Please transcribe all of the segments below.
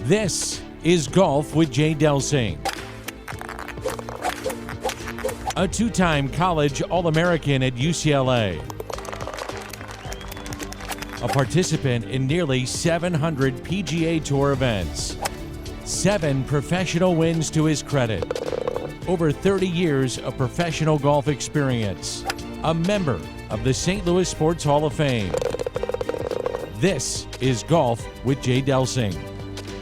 This is Golf with Jay Delsing. A two-time college All-American at UCLA. A participant in nearly 700 PGA Tour events. 7 professional wins to his credit. Over 30 years of professional golf experience. A member of the St. Louis Sports Hall of Fame. This is Golf with Jay Delsing.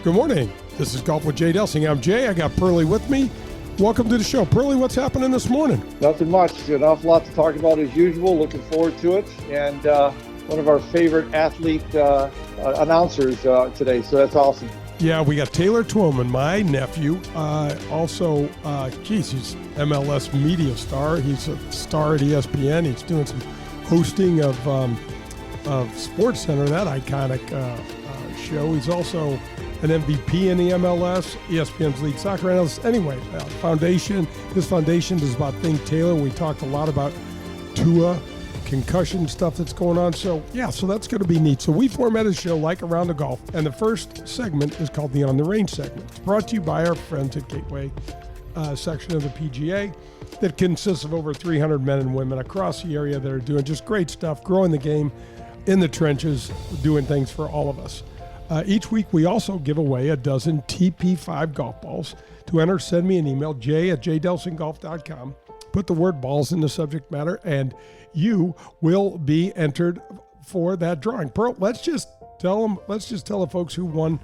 Good morning. This is Golf with Jay Delsing. I'm Jay. I got Pearlie with me. Welcome to the show. Pearlie, what's happening this morning? Nothing much. An awful lot to talk about as usual. Looking forward to it. And one of our favorite athlete announcers today. So that's awesome. Yeah, we got Taylor Twellman, my nephew. He's MLS media star. He's a star at ESPN. He's doing some hosting of SportsCenter, that iconic show. He's also an MVP in the MLS, ESPN's lead soccer analyst. Anyway, his foundation is about Think Taylor. We talked a lot about Tua, concussion stuff that's going on. So that's going to be neat. So we formatted a show like Around the Golf, and the first segment is called the On the Range segment. It's brought to you by our friends at Gateway section of the PGA that consists of over 300 men and women across the area that are doing just great stuff, growing the game in the trenches, doing things for all of us. Each week, we also give away a dozen TP5 golf balls. To enter, send me an email, jay@jdelsinggolf.com. Put the word balls in the subject matter, and you will be entered for that drawing. Pearl, let's just tell the folks who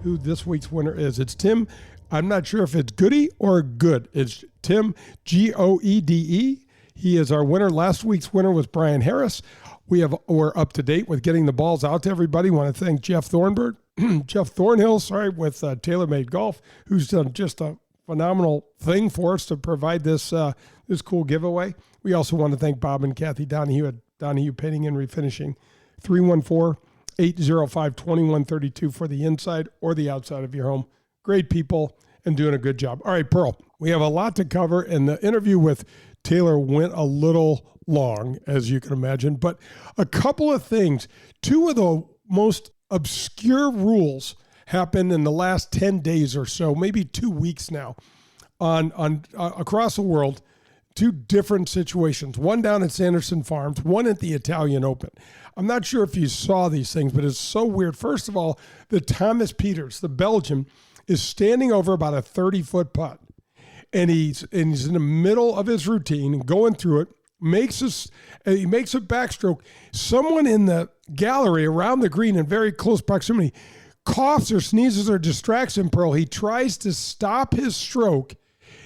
this week's winner is. It's Tim. I'm not sure if it's Goody or Good. It's Tim, Goede. He is our winner. Last week's winner was Brian Harris. We're up to date with getting the balls out to everybody. Want to thank Jeff Thornhill, with TaylorMade Golf, who's done just a phenomenal thing for us to provide this cool giveaway. We also want to thank Bob and Kathy Donahue at Donahue Painting and Refinishing, 314-805-2132 for the inside or the outside of your home. Great people and doing a good job. All right, Pearl, we have a lot to cover, and the interview with Taylor went a little long, as you can imagine, but a couple of things. 2 of the most obscure rules happened in the last 10 days or so, maybe 2 weeks now, on across the world. 2 different situations, one down at Sanderson Farms, one at the Italian Open. I'm not sure if you saw these things, but it's so weird. First of all, the Thomas Pieters, the Belgian, is standing over about a 30-foot putt, and he's in the middle of his routine and going through it. He makes a backstroke. Someone in the gallery around the green in very close proximity coughs or sneezes or distracts him, Pearl. He tries to stop his stroke.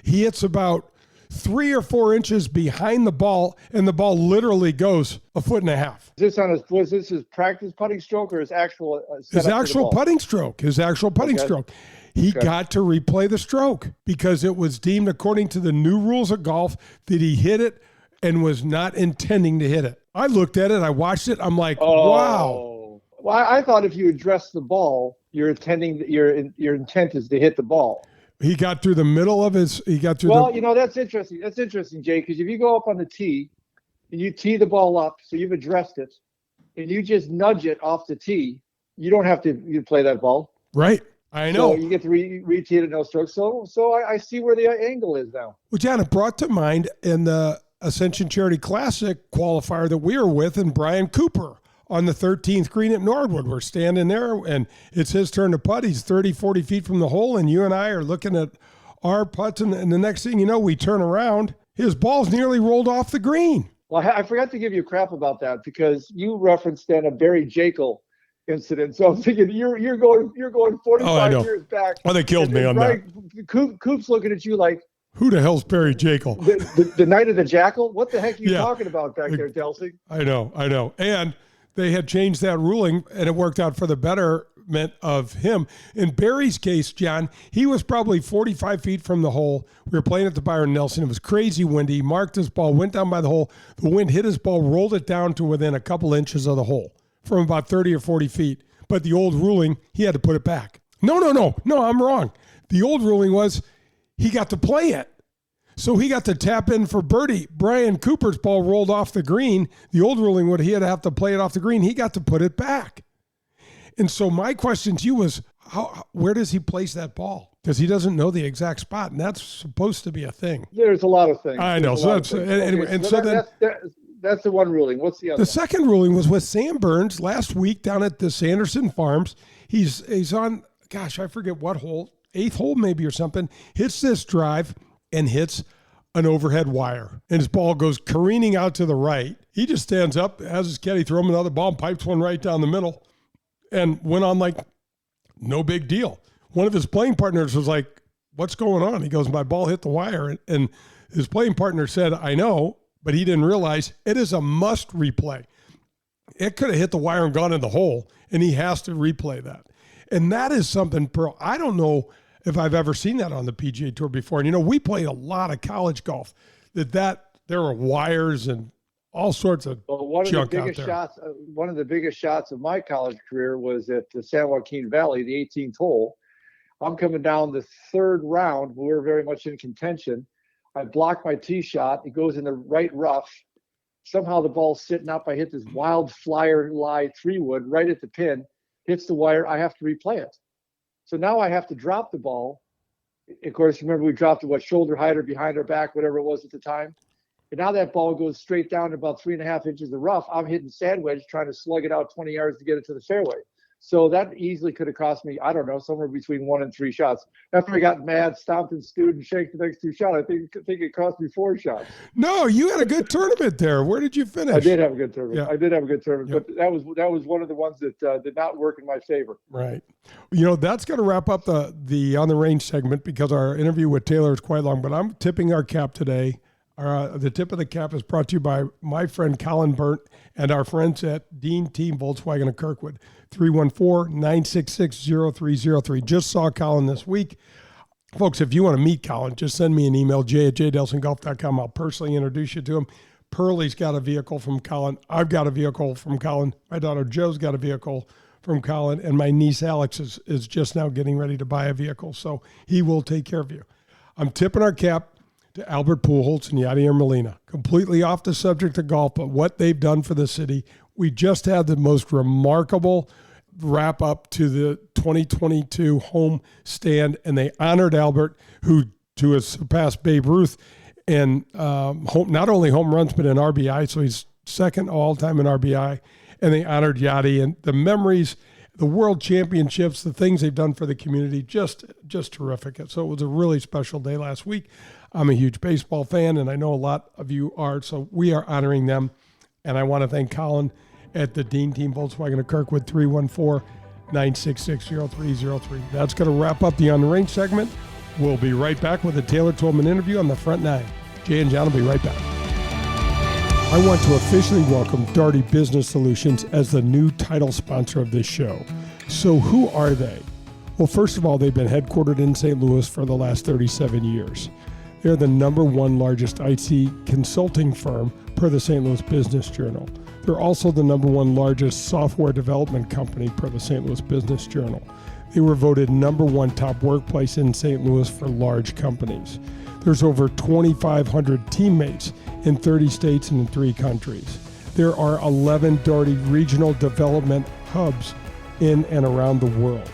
He hits about 3 or 4 inches behind the ball, and the ball literally goes a foot and a half. Was this his practice putting stroke or his actual putting stroke? His actual putting stroke. He got to replay the stroke because it was deemed, according to the new rules of golf, that he hit it and was not intending to hit it. I looked at it, I watched it, I'm like, wow. Well, I thought if you address the ball, your intent is to hit the ball. He got through the middle of his. That's interesting. That's interesting, Jay, because if you go up on the tee and you tee the ball up, so you've addressed it, and you just nudge it off the tee, you don't have to play that ball. Right. I know. So you get to re-tee it at no stroke. So I see where the angle is now. Well, John, it brought to mind in the Ascension Charity Classic qualifier that we were with, and Brian Cooper on the 13th green at Norwood. We're standing there, and it's his turn to putt. He's 30, 40 feet from the hole, and you and I are looking at our putts, and the next thing you know, we turn around. His ball's nearly rolled off the green. Well, I forgot to give you crap about that because you referenced then a Barry Jekyll incident. So I'm thinking you're going 45 years back. Oh, they killed me on that. Coop's looking at you like, who the hell's Barry Jekyll? The Night of the Jackal? What the heck are you talking about back there, Delsing? I know. And they had changed that ruling, and it worked out for the betterment of him. In Barry's case, John, he was probably 45 feet from the hole. We were playing at the Byron Nelson. It was crazy windy. He marked his ball, went down by the hole. The wind hit his ball, rolled it down to within a couple inches of the hole from about 30 or 40 feet. But the old ruling, he had to put it back. No, I'm wrong. The old ruling was he got to play it. So he got to tap in for birdie. Brian Cooper's ball rolled off the green. The old ruling would he had to have to play it off the green. He got to put it back. And so my question to you was, where does he place that ball? Because he doesn't know the exact spot, and that's supposed to be a thing. There's a lot of things. I know. So that's anyway. Okay, And so then that's the one ruling. What's the other? the second ruling was with Sam Burns last week down at the Sanderson Farms. He's on, gosh, I forget what hole, 8th hole maybe or something. Hits this drive and hits an overhead wire, and his ball goes careening out to the right. He just stands up, has his caddy throw him another ball, and pipes one right down the middle, and went on like no big deal. One of his playing partners was like, "What's going on?" He goes, "My ball hit the wire," and his playing partner said, "I know," but he didn't realize it is a must replay. It could have hit the wire and gone in the hole, and he has to replay that. And that is something, Pearl, I don't know if I've ever seen that on the PGA Tour before. And, we played a lot of college golf, that there were wires and all sorts of junk out there. One of the biggest shots of my college career was at the San Joaquin Valley, the 18th hole. I'm coming down the third round. We were very much in contention. I block my tee shot. It goes in the right rough. Somehow the ball's sitting up. I hit this wild flyer lie 3-wood right at the pin, hits the wire. I have to replay it. So now I have to drop the ball. Of course, remember we dropped it, shoulder height or behind our back, whatever it was at the time. And now that ball goes straight down to about 3.5 inches of rough. I'm hitting sand wedge, trying to slug it out 20 yards to get it to the fairway. So that easily could have cost me, I don't know, somewhere between 1 and 3 shots. After I got mad, stomped and stewed and shanked the next 2 shots, I think it cost me 4 shots. No, you had a good tournament there. Where did you finish? I did have a good tournament. Yeah. I did have a good tournament, but that was one of the ones that did not work in my favor. Right. That's going to wrap up the On the Range segment because our interview with Taylor is quite long, but I'm tipping our cap today. The tip of the cap is brought to you by my friend Colin Burnt and our friends at Dean Team Volkswagen of Kirkwood, 314-966-0303. Just saw Colin this week. Folks, if you want to meet Colin, just send me an email, j@jdelsinggolf.com. I'll personally introduce you to him. Pearlie's got a vehicle from Colin. I've got a vehicle from Colin. My daughter Joe's got a vehicle from Colin. And my niece Alex is just now getting ready to buy a vehicle. So he will take care of you. I'm tipping our cap to Albert Pujols and Yadier Molina. Completely off the subject of golf, but what they've done for the city. We just had the most remarkable wrap up to the 2022 home stand, and they honored Albert, who to have surpassed Babe Ruth in not only home runs, but in RBI. So he's second all time in RBI. And they honored Yadi, and the memories, the world championships, the things they've done for the community, just terrific. So it was a really special day last week. I'm a huge baseball fan, and I know a lot of you are, so we are honoring them. And I want to thank Colin at the Dean Team Volkswagen of Kirkwood, 314-966-0303. That's going to wrap up the On the Range segment. We'll be right back with a Taylor Twellman interview on the front nine. Jay and John will be right back. I want to officially welcome Daugherty Business Solutions as the new title sponsor of this show. So who are they? Well, first of all, they've been headquartered in St. Louis for the last 37 years. They're the #1 largest IT consulting firm per the St. Louis Business Journal. They're also the #1 largest software development company per the St. Louis Business Journal. They were voted #1 top workplace in St. Louis for large companies. There's over 2,500 teammates in 30 states and in 3 countries. There are 11 Daugherty regional development hubs in and around the world.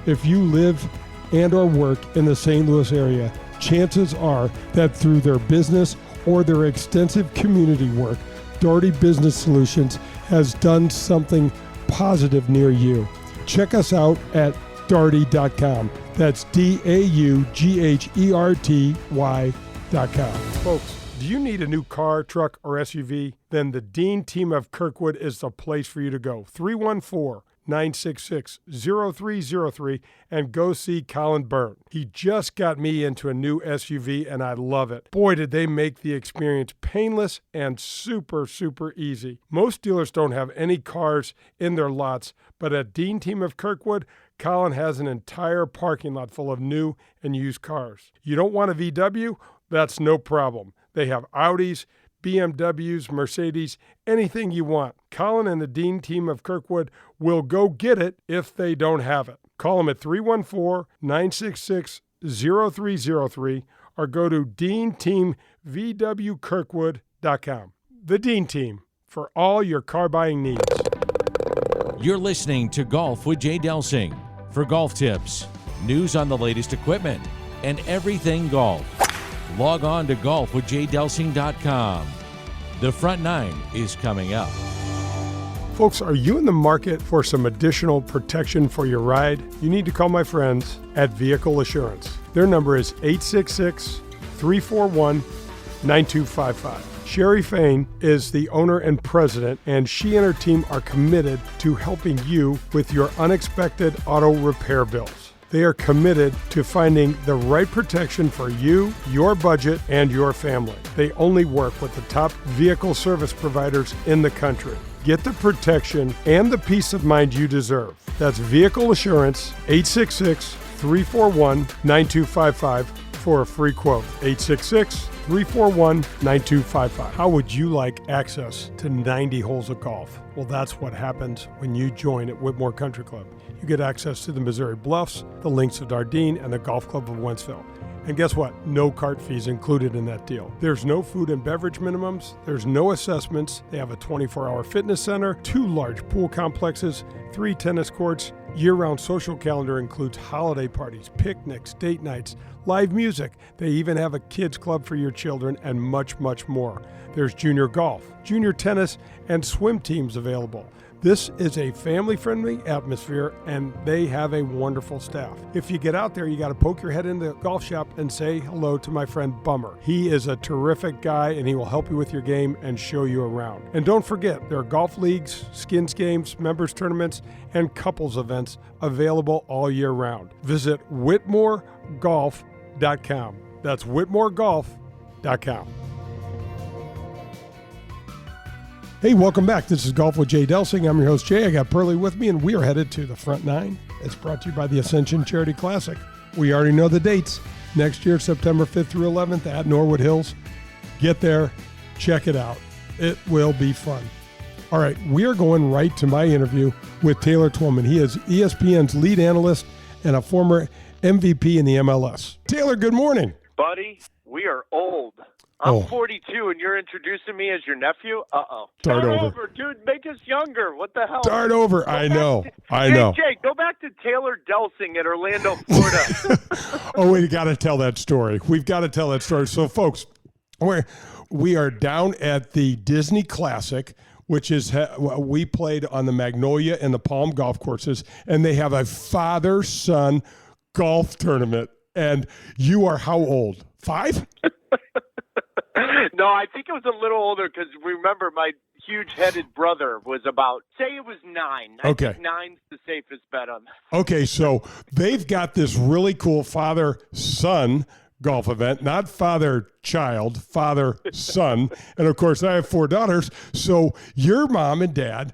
If you live and or work in the St. Louis area, chances are that through their business or their extensive community work, Daugherty Business Solutions has done something positive near you. Check us out at Daugherty.com. That's DAUGHERTY.com. Folks, do you need a new car, truck, or SUV? Then the Dean Team of Kirkwood is the place for you to go. 314-966-0303 and go see Colin Burnt. He just got me into a new SUV and I love it. Boy, did they make the experience painless and super, super easy. Most dealers don't have any cars in their lots, but at Dean Team of Kirkwood, Colin has an entire parking lot full of new and used cars. You don't want a VW? That's no problem. They have Audis, BMWs, Mercedes, anything you want. Colin and the Dean Team of Kirkwood will go get it if they don't have it. Call them at 314-966-0303 or go to DeanTeamVWKirkwood.com. The Dean Team, for all your car buying needs. You're listening to Golf with Jay Delsing. For golf tips, news on the latest equipment, and everything golf, log on to golfwithjdelsing.com. The Front Nine is coming up. Folks, are you in the market for some additional protection for your ride? You need to call my friends at Vehicle Assurance. Their number is 866-341-9255. Sherry Fain is the owner and president, and she and her team are committed to helping you with your unexpected auto repair bills. They are committed to finding the right protection for you, your budget, and your family. They only work with the top vehicle service providers in the country. Get the protection and the peace of mind you deserve. That's Vehicle Assurance, 866-341-9255 for a free quote. 866-341-9255. How would you like access to 90 holes of golf? Well, that's what happens when you join at Whitmore Country Club. You get access to the Missouri Bluffs, the Links of Dardenne, and the Golf Club of Wentzville. And guess what? No cart fees included in that deal. There's no food and beverage minimums. There's no assessments. They have a 24-hour fitness center, 2 large pool complexes, 3 tennis courts. Year-round social calendar includes holiday parties, picnics, date nights, live music. They even have a kids club for your children and much, much more. There's junior golf, junior tennis, and swim teams available. This is a family-friendly atmosphere, and they have a wonderful staff. If you get out there, you got to poke your head in the golf shop and say hello to my friend Bummer. He is a terrific guy, and he will help you with your game and show you around. And don't forget, there are golf leagues, skins games, members tournaments, and couples events available all year round. Visit WhitmoreGolf.com. That's WhitmoreGolf.com. Hey, welcome back. This is Golf with Jay Delsing. I'm your host, Jay. I got Pearlie with me, and we are headed to the Front Nine. It's brought to you by the Ascension Charity Classic. We already know the dates. Next year, September 5th through 11th at Norwood Hills. Get there. Check it out. It will be fun. All right, we are going right to my interview with Taylor Twellman. He is ESPN's lead analyst and a former MVP in the MLS. Taylor, good morning. Buddy, we are old. I'm 42, and you're introducing me as your nephew? Uh-oh. Start over. Dude. Make us younger. What the hell? Start over. I know. Jay, go back to Taylor Delsing at Orlando, Florida. Oh, we got to tell that story. We've got to tell that story. So, folks, we are down at the Disney Classic, which is we played on the Magnolia and the Palm golf courses, and they have a father-son golf tournament. And you are how old? 5? No, I think it was a little older because remember my huge-headed brother was about, say it was 9. Okay. I think 9's the safest bet on that. Okay, so they've got this really cool father-son golf event, not father-child, father-son. And, of course, I have 4 daughters, so your mom and dad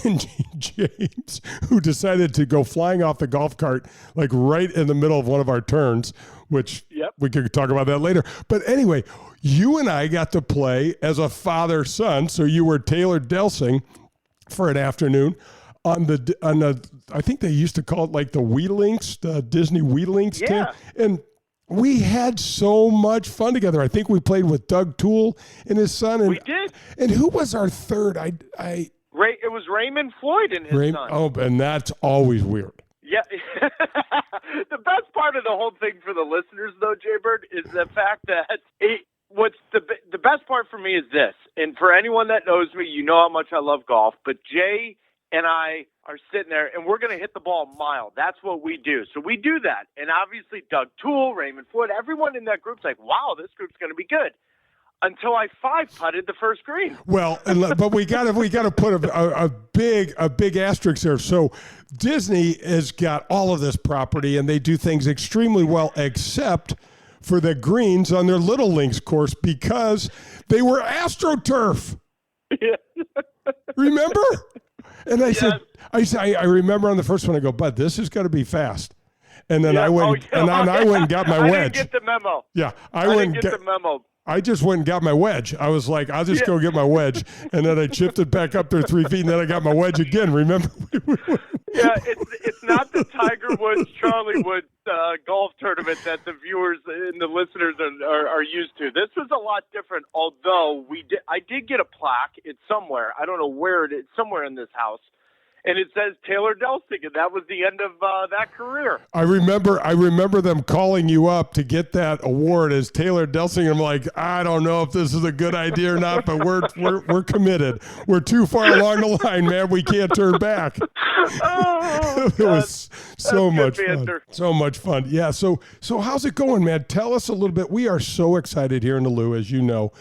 and James, who decided to go flying off the golf cart, like right in the middle of one of our turns, which we could talk about that later. But anyway, you and I got to play as a father-son. So you were Taylor Delsing for an afternoon on the I think they used to call it like the Wheelinks, the Disney Wheelinks. Yeah. And we had so much fun together. I think we played with Doug Toole and his son. And, we did. And who was our third? It was Raymond Floyd and his son. Oh, and that's always weird. Yeah. The best part of the whole thing for the listeners, though, Jaybird, is the fact that what's the best part for me is this. And for anyone that knows me, you know how much I love golf. But Jay and I are sitting there, and we're going to hit the ball a mile. That's what we do. So we do that. And obviously Doug Toole, Raymond Floyd, everyone in that group's like, wow, this group's going to be good. Until I 5-putted the first green. Well, but we got to put a big asterisk there. So Disney has got all of this property, and they do things extremely well, except for the greens on their Little Links course because they were AstroTurf. Yeah. Remember? And I remember on the first one, I go, Bud, this is going to be fast. And then I went and got my wedge. I didn't get the memo. Yeah, I didn't get the memo. I just went and got my wedge. I was like, I'll just go get my wedge. And then I chipped it back up there 3 feet, and then I got my wedge again, remember? Yeah, it's not the Tiger Woods, Charlie Woods golf tournament that the viewers and the listeners are used to. This was a lot different, although I did get a plaque. It's somewhere. I don't know where it is. Somewhere in this house. and it says Taylor Delsing, and that was the end of that career. I remember them calling you up to get that award as Taylor Delsing. I'm like, I don't know if this is a good idea or not, but we're committed. We're too far along the line, man. We can't turn back. It was so much fun. So much fun. Yeah. So how's it going, man? Tell us a little bit. We are so excited here in the Lou, as you know.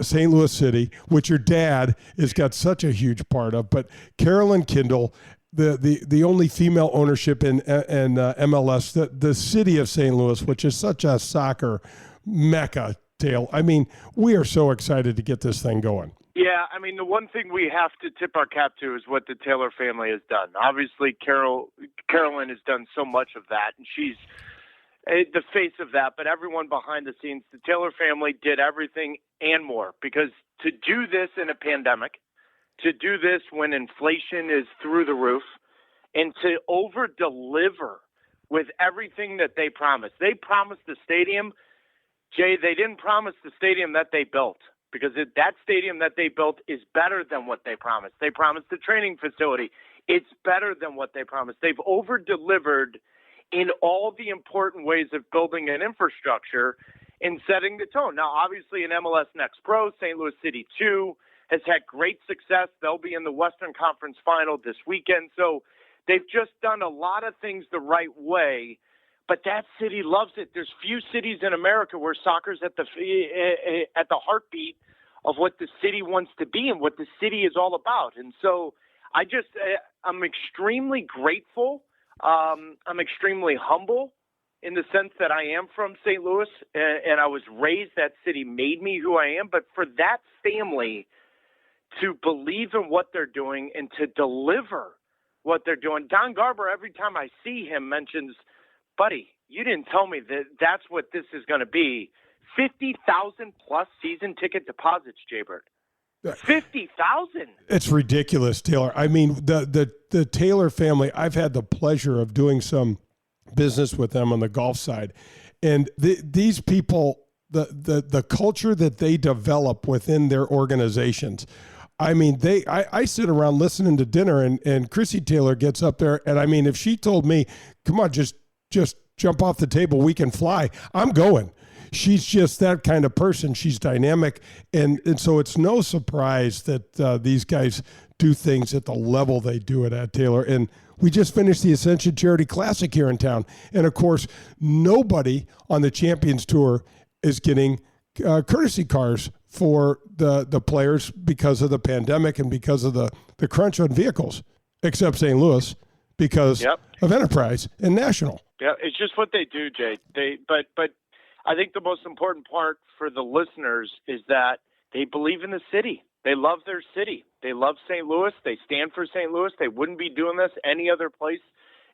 St. Louis City, which your dad has got such a huge part of, but Carolyn Kindle, the only female ownership in MLS, the city of St. Louis, which is such a soccer mecca, Dale. I mean, we are so excited to get this thing going. Yeah, I mean, the one thing we have to tip our cap to is what the Taylor family has done. Obviously, Carolyn has done so much of that, and she's the face of that, but everyone behind the scenes, the Taylor family did everything and more, because to do this in a pandemic, to do this when inflation is through the roof, and to over-deliver with everything that they promised. They promised the stadium. Jay, they didn't promise the stadium that they built, because that stadium that they built is better than what they promised. They promised the training facility. It's better than what they promised. They've over-delivered in all the important ways of building an infrastructure and setting the tone. Now, obviously, in MLS Next Pro, St. Louis City 2 has had great success. They'll be in the Western Conference Final this weekend. So they've just done a lot of things the right way, but that city loves it. There's few cities in America where soccer's at the heartbeat of what the city wants to be and what the city is all about. And so I'm extremely grateful. I'm extremely humble in the sense that I am from St. Louis and I was raised, that city made me who I am. But for that family to believe in what they're doing and to deliver what they're doing, Don Garber, every time I see him, mentions, buddy, you didn't tell me that that's what this is going to be. 50,000 plus season ticket deposits, Jaybird. 50,000. It's ridiculous, Taylor. I mean, the Taylor family, I've had the pleasure of doing some business with them on the golf side. And these people, the culture that they develop within their organizations, I mean, I sit around listening to dinner and Chrissy Taylor gets up there. And I mean, if she told me, come on, just jump off the table, we can fly, I'm going. She's just that kind of person. She's dynamic. And so it's no surprise that these guys do things at the level they do it at, Taylor. And we just finished the Ascension Charity Classic here in town. And, of course, nobody on the Champions Tour is getting courtesy cars for the players because of the pandemic and because of the crunch on vehicles, except St. Louis because of Enterprise and National. Yeah, it's just what they do, Jay. But I think the most important part for the listeners is that they believe in the city. They love their city. They love St. Louis. They stand for St. Louis. They wouldn't be doing this any other place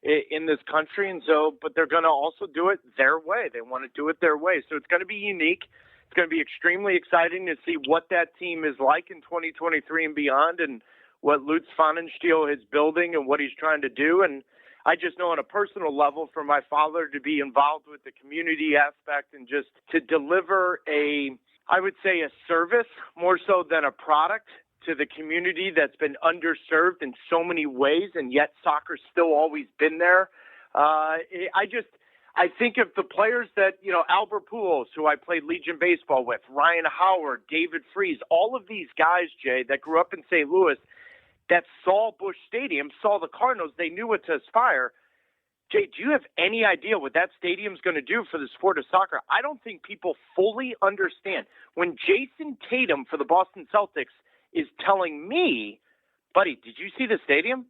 in this country. And so, but they're going to also do it their way. They want to do it their way. So it's going to be unique. It's going to be extremely exciting to see what that team is like in 2023 and beyond, and what Lutz Pfannenstiel is building and what he's trying to do. And I just know on a personal level, for my father to be involved with the community aspect and just to deliver I would say a service more so than a product to the community that's been underserved in so many ways, and yet soccer's still always been there. I think of the players that, Albert Pujols, who I played Legion Baseball with, Ryan Howard, David Freese, all of these guys, Jay, that grew up in St. Louis, that saw Busch Stadium, saw the Cardinals, they knew what to aspire. Jay, do you have any idea what that stadium's going to do for the sport of soccer? I don't think people fully understand. When Jason Tatum for the Boston Celtics is telling me, buddy, did you see the stadium?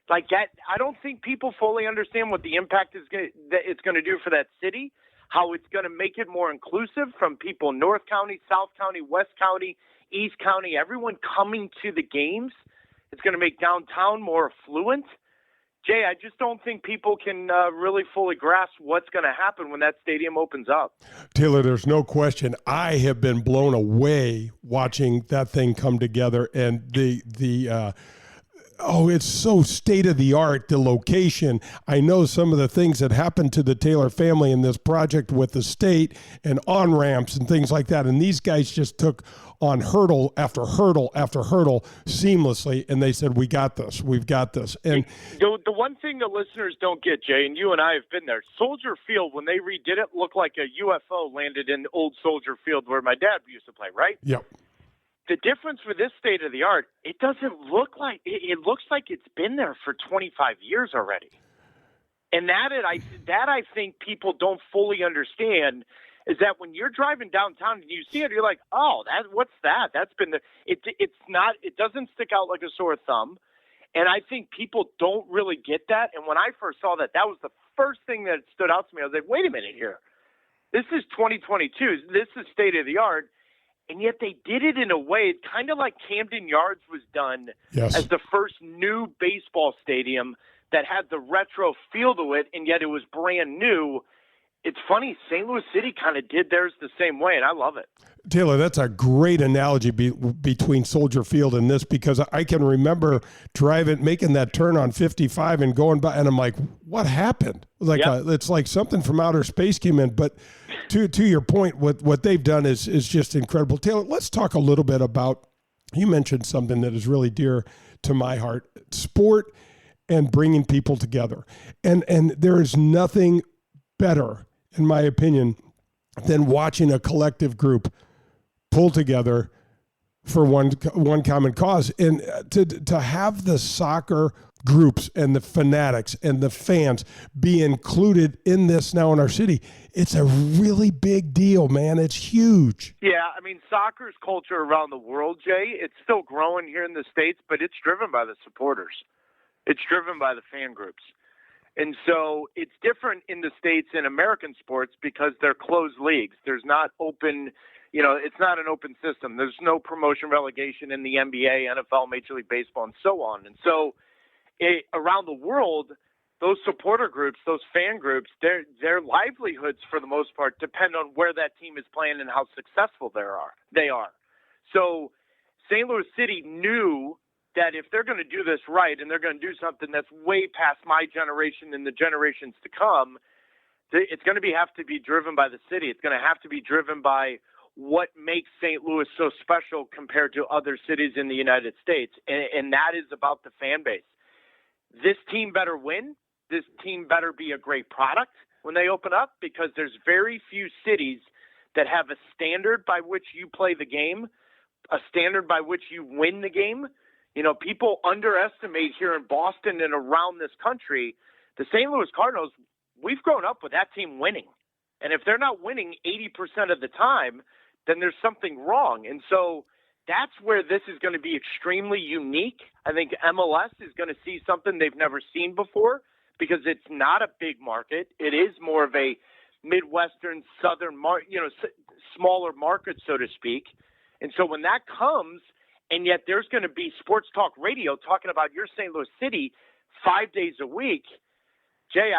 Like that, I don't think people fully understand what the impact that it's going to do for that city, how it's going to make it more inclusive from people in North County, South County, West County, East County, everyone coming to the games. It's going to make downtown more affluent. Jay, I just don't think people can really fully grasp what's going to happen when that stadium opens up. Taylor, there's no question. I have been blown away watching that thing come together, and it's so state of the art, the location. I know some of the things that happened to the Taylor family in this project with the state and on-ramps and things like that. And these guys just took on hurdle after hurdle after hurdle seamlessly, and they said, we got this, we've got this. And the one thing the listeners don't get, Jay, and you and I have been there, Soldier Field, when they redid it, looked like a UFO landed in old Soldier Field where my dad used to play, right? Yep. The difference with this state of the art, it doesn't look like it looks like it's been there for 25 years already. And that I think people don't fully understand is that when you're driving downtown and you see it, you're like, oh, what's that? That's been there. It doesn't stick out like a sore thumb. And I think people don't really get that. And when I first saw that, that was the first thing that stood out to me. I was like, wait a minute here. This is 2022. This is state of the art. And yet they did it in a way kind of like Camden Yards was done as the first new baseball stadium that had the retro feel to it, and yet it was brand new. It's funny, St. Louis City kind of did theirs the same way, and I love it. Taylor, that's a great analogy between Soldier Field and this, because I can remember making that turn on 55 and going by, and I'm like, what happened? It's like something from outer space came in. But to your point, what they've done is just incredible. Taylor, let's talk a little bit about, you mentioned something that is really dear to my heart, sport and bringing people together. And there is nothing better, in my opinion, than watching a collective group pull together for one common cause. And to have the soccer groups and the fanatics and the fans be included in this now in our city, it's a really big deal, man. It's huge. Yeah, I mean, soccer's culture around the world, Jay, it's still growing here in the States, but it's driven by the supporters. It's driven by the fan groups. And so it's different in the States in American sports because they're closed leagues. There's not open, it's not an open system. There's no promotion relegation in the NBA, NFL, Major League Baseball, and so on. And so around the world, those supporter groups, those fan groups, their livelihoods for the most part depend on where that team is playing and how successful they are. So St. Louis City knew that if they're going to do this right and they're going to do something that's way past my generation and the generations to come, it's going to have to be driven by the city. It's going to have to be driven by what makes St. Louis so special compared to other cities in the United States, and that is about the fan base. This team better win. This team better be a great product when they open up, because there's very few cities that have a standard by which you play the game, a standard by which you win the game. People underestimate here in Boston and around this country, the St. Louis Cardinals, we've grown up with that team winning. And if they're not winning 80% of the time, then there's something wrong. And so that's where this is going to be extremely unique. I think MLS is going to see something they've never seen before because it's not a big market. It is more of a Midwestern, Southern, smaller market, so to speak. And so when that comes, and yet there's going to be sports talk radio talking about your St. Louis City 5 days a week. Jay,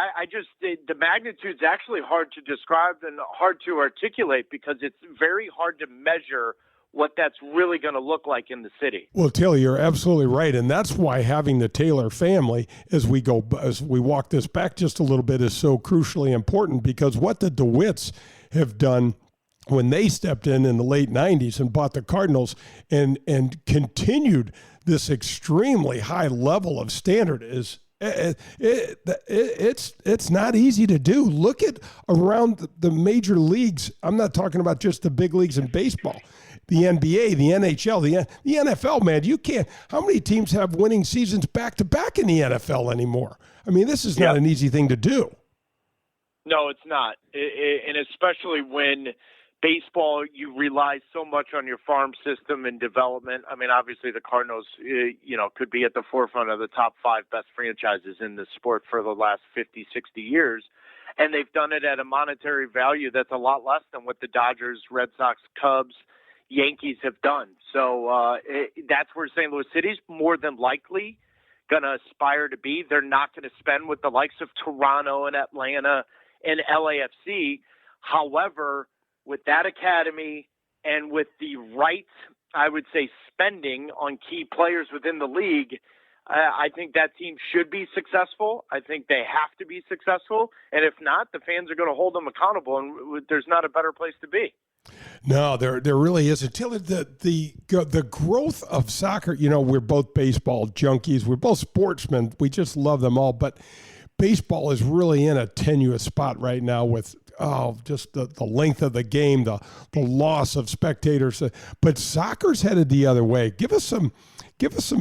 the magnitude's actually hard to describe and hard to articulate because it's very hard to measure what that's really going to look like in the city. Well, Taylor, you're absolutely right. And that's why having the Taylor family, as we walk this back just a little bit, is so crucially important, because what the DeWitts have done when they stepped in the late 90s and bought the Cardinals and continued this extremely high level of standard is it's not easy to do. Look at around the major leagues. I'm not talking about just the big leagues in baseball, the NBA, the NHL, the NFL, man. You can't. How many teams have winning seasons back to back in the NFL anymore? I mean, this is not an easy thing to do. No, it's not. And especially when baseball, you rely so much on your farm system and development. I mean, obviously the Cardinals, could be at the forefront of the top 5 best franchises in the sport for the last 50, 60 years. And they've done it at a monetary value that's a lot less than what the Dodgers, Red Sox, Cubs, Yankees have done. So that's where St. Louis City's more than likely going to aspire to be. They're not going to spend with the likes of Toronto and Atlanta and LAFC. However, with that academy and with the right, I would say, spending on key players within the league, I think that team should be successful. I think they have to be successful. And if not, the fans are going to hold them accountable, and there's not a better place to be. No, there really isn't. Taylor, the growth of soccer, we're both baseball junkies. We're both sportsmen. We just love them all. But baseball is really in a tenuous spot right now with just the length of the game, the loss of spectators. But soccer's headed the other way. Give us some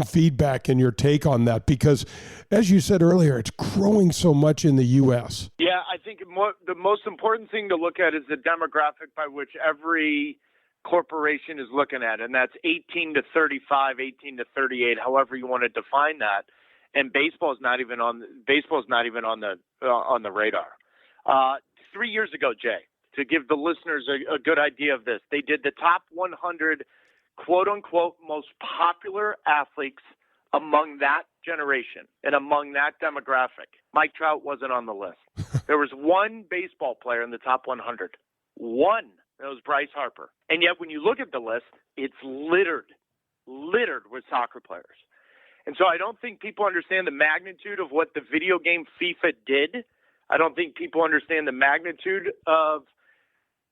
feedback and your take on that, because as you said earlier, it's growing so much in the U.S. Yeah, I think the most important thing to look at is the demographic by which every corporation is looking at, and that's 18 to 35, 18 to 38, however you want to define that. And baseball is not even on the radar. 3 years ago, Jay, to give the listeners a good idea of this, they did the top 100 quote-unquote most popular athletes among that generation and among that demographic. Mike Trout wasn't on the list. There was one baseball player in the top 100. One. That was Bryce Harper. And yet when you look at the list, it's littered with soccer players. And so I don't think people understand the magnitude of what the video game FIFA did. I don't think people understand the magnitude of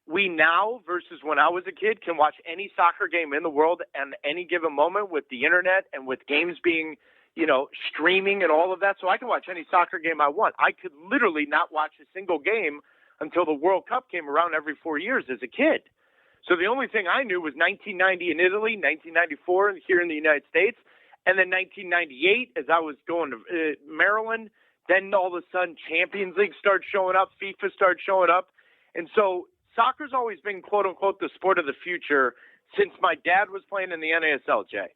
we now versus when I was a kid can watch any soccer game in the world at any given moment with the internet and with games being, streaming and all of that. So I can watch any soccer game I want. I could literally not watch a single game until the World Cup came around every 4 years as a kid. So the only thing I knew was 1990 in Italy, 1994 here in the United States, and then 1998 as I was going to Maryland. Then all of a sudden Champions League started showing up, FIFA started showing up. And so soccer's always been, quote unquote, the sport of the future since my dad was playing in the NASL, Jay.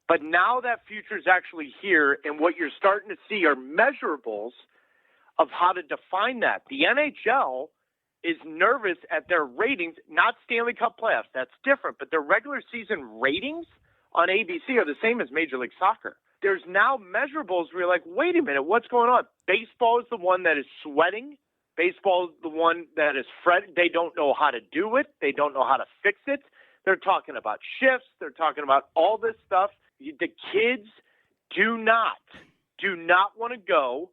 But now that future is actually here, and what you're starting to see are measurables of how to define that. The NHL is nervous at their ratings, not Stanley Cup playoffs. That's different. But their regular season ratings on ABC are the same as Major League Soccer. There's now measurables where you're like, wait a minute, what's going on? Baseball is the one that is sweating. Baseball is the one that is fretting. They don't know how to do it. They don't know how to fix it. They're talking about shifts. They're talking about all this stuff. The kids do not want to go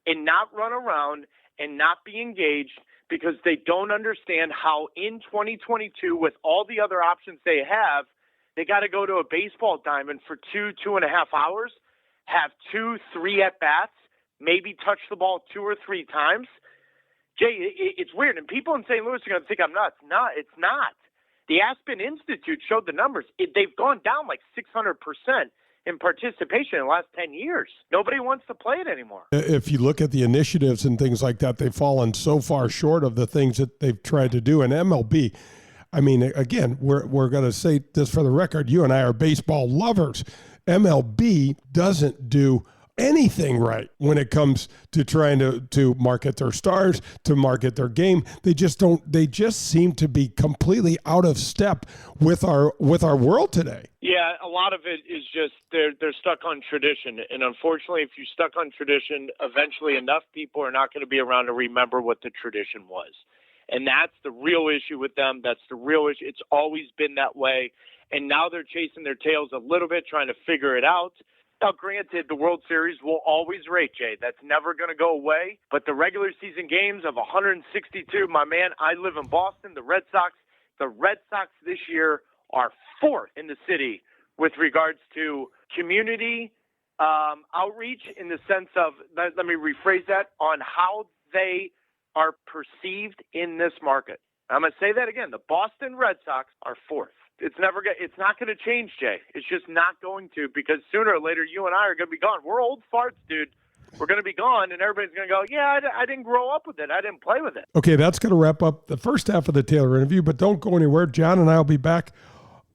and not run around and not be engaged because they don't understand how in 2022, with all the other options they have, they got to go to a baseball diamond for 2.5 hours, have 2-3 at-bats, maybe touch the ball 2 or 3 times. Jay, it's weird. And people in St. Louis are going to think I'm nuts. No, it's not. The Aspen Institute showed the numbers. They've gone down like 600% in participation in the last 10 years. Nobody wants to play it anymore. If you look at the initiatives and things like that, they've fallen so far short of the things that they've tried to do. And MLB, I mean, again, we're going to say this for the record. You and I are baseball lovers. MLB doesn't do anything right when it comes to trying to market their stars, to market their game. They just seem to be completely out of step with our world today. Yeah, a lot of it is just they're stuck on tradition. And unfortunately, if you're stuck on tradition, eventually enough people are not going to be around to remember what the tradition was. And that's the real issue with them. That's the real issue. It's always been that way. And now they're chasing their tails a little bit, trying to figure it out. Now, granted, the World Series will always rate, Jay. That's never going to go away. But the regular season games of 162, my man, I live in Boston. The Red Sox this year are 4th in the city with regards to community outreach, in the sense of, let me rephrase that, on how they are perceived in this market. I'm going to say that again. The Boston Red Sox are 4th. It's not going to change, Jay. It's just not going to, because sooner or later you and I are going to be gone. We're old farts, dude. We're going to be gone, and everybody's going to go, yeah, I didn't grow up with it. I didn't play with it. Okay, that's going to wrap up the first half of the Taylor interview, but don't go anywhere. John and I will be back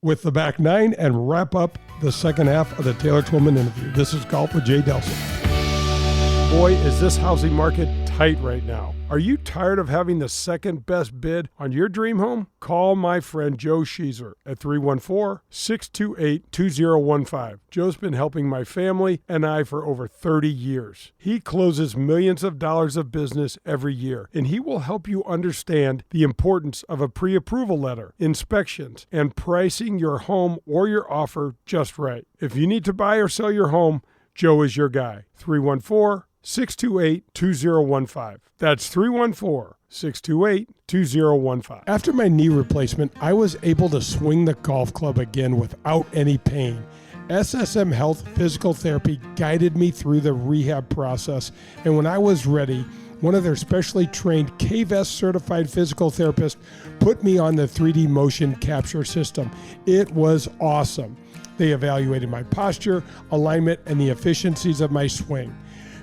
with the back nine and wrap up the second half of the Taylor Twellman interview. This is Golf with Jay Delsing. Boy, is this housing market tight right now. Are you tired of having the second best bid on your dream home? Call my friend Joe Sheezer at 314-628-2015. Joe's been helping my family and I for over 30 years. He closes millions of dollars of business every year, and he will help you understand the importance of a pre-approval letter, inspections, and pricing your home or your offer just right. If you need to buy or sell your home, Joe is your guy. 314-628-2015. That's 314-628-2015. After my knee replacement, I was able to swing the golf club again without any pain. SSM Health Physical Therapy guided me through the rehab process, and when I was ready, one of their specially trained KVS certified physical therapists put me on the 3D motion capture system. It was awesome. They evaluated my posture, alignment, and the efficiencies of my swing.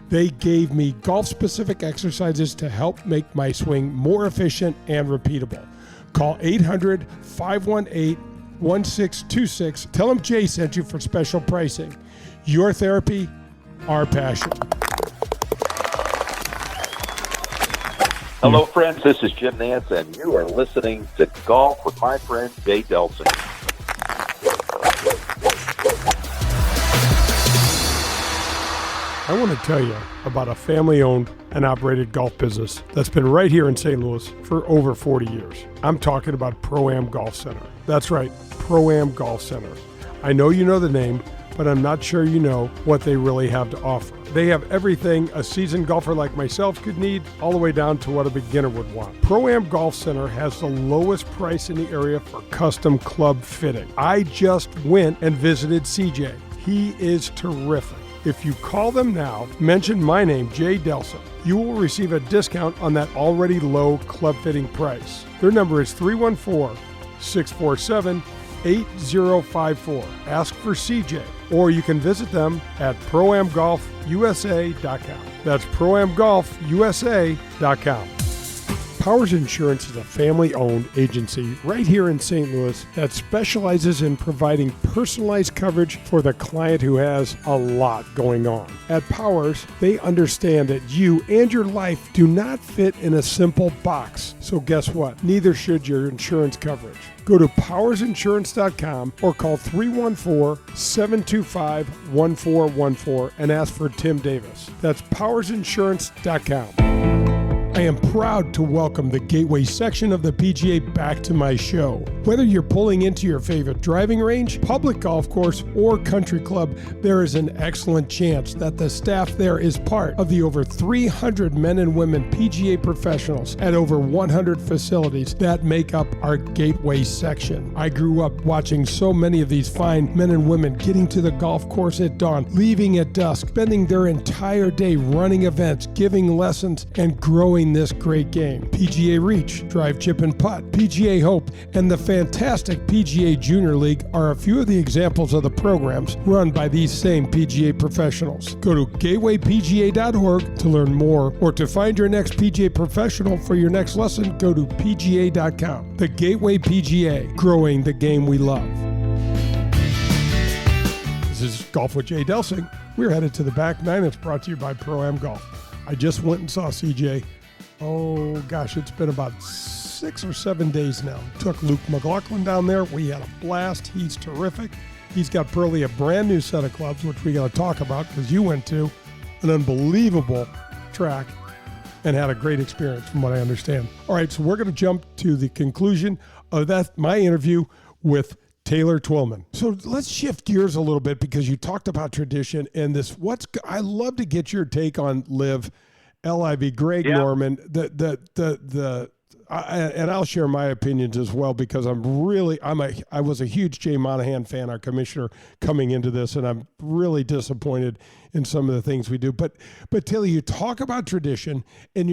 They gave me golf-specific exercises to help make my swing more efficient and repeatable. Call 800-518-1626. Tell them Jay sent you for special pricing. Your therapy, our passion. Hello, friends. This is Jim Nance, and you are listening to Golf with my friend Jay Delsing. I want to tell you about a family-owned and operated golf business that's been right here in St. Louis for over 40 years. I'm talking about Pro-Am Golf Center. That's right, Pro-Am Golf Center. I know you know the name, but I'm not sure you know what they really have to offer. They have everything a seasoned golfer like myself could need, all the way down to what a beginner would want. Pro-Am Golf Center has the lowest price in the area for custom club fitting. I just went and visited CJ. He is terrific. If you call them now, mention my name, Jay Delsing, you will receive a discount on that already low club fitting price. Their number is 314-647-8054. Ask for CJ, or you can visit them at proamgolfusa.com. That's proamgolfusa.com. Powers Insurance is a family-owned agency right here in St. Louis that specializes in providing personalized coverage for the client who has a lot going on. At Powers, they understand that you and your life do not fit in a simple box. So guess what? Neither should your insurance coverage. Go to powersinsurance.com or call 314-725-1414 and ask for Tim Davis. That's powersinsurance.com. I am proud to welcome the Gateway section of the PGA back to my show. Whether you're pulling into your favorite driving range, public golf course, or country club, there is an excellent chance that the staff there is part of the over 300 men and women PGA professionals at over 100 facilities that make up our Gateway section. I grew up watching so many of these fine men and women getting to the golf course at dawn, leaving at dusk, spending their entire day running events, giving lessons, and growing this great game. PGA Reach, Drive, Chip, and Putt, PGA Hope, and the fantastic PGA Junior League are a few of the examples of the programs run by these same PGA professionals. Go to gatewaypga.org to learn more, or to find your next PGA professional for your next lesson, go to pga.com. The Gateway PGA, growing the game we love. This is Golf with Jay Delsing. We're headed to the back nine. It's brought to you by Pro-Am Golf. I just went and saw CJ. Oh gosh, it's been about 6 or 7 days now. Took Luke McLaughlin down there. We had a blast. He's terrific. He's got probably a brand new set of clubs, which we got to talk about because you went to an unbelievable track and had a great experience from what I understand. All right, so we're going to jump to the conclusion of my interview with Taylor Twellman. So let's shift gears a little bit because you talked about tradition and this. I love to get your take on LIV, Greg Norman. And I'll share my opinions as well because I was a huge Jay Monahan fan, our commissioner, coming into this, and I'm really disappointed in some of the things we do. But Taylor, you talk about tradition, and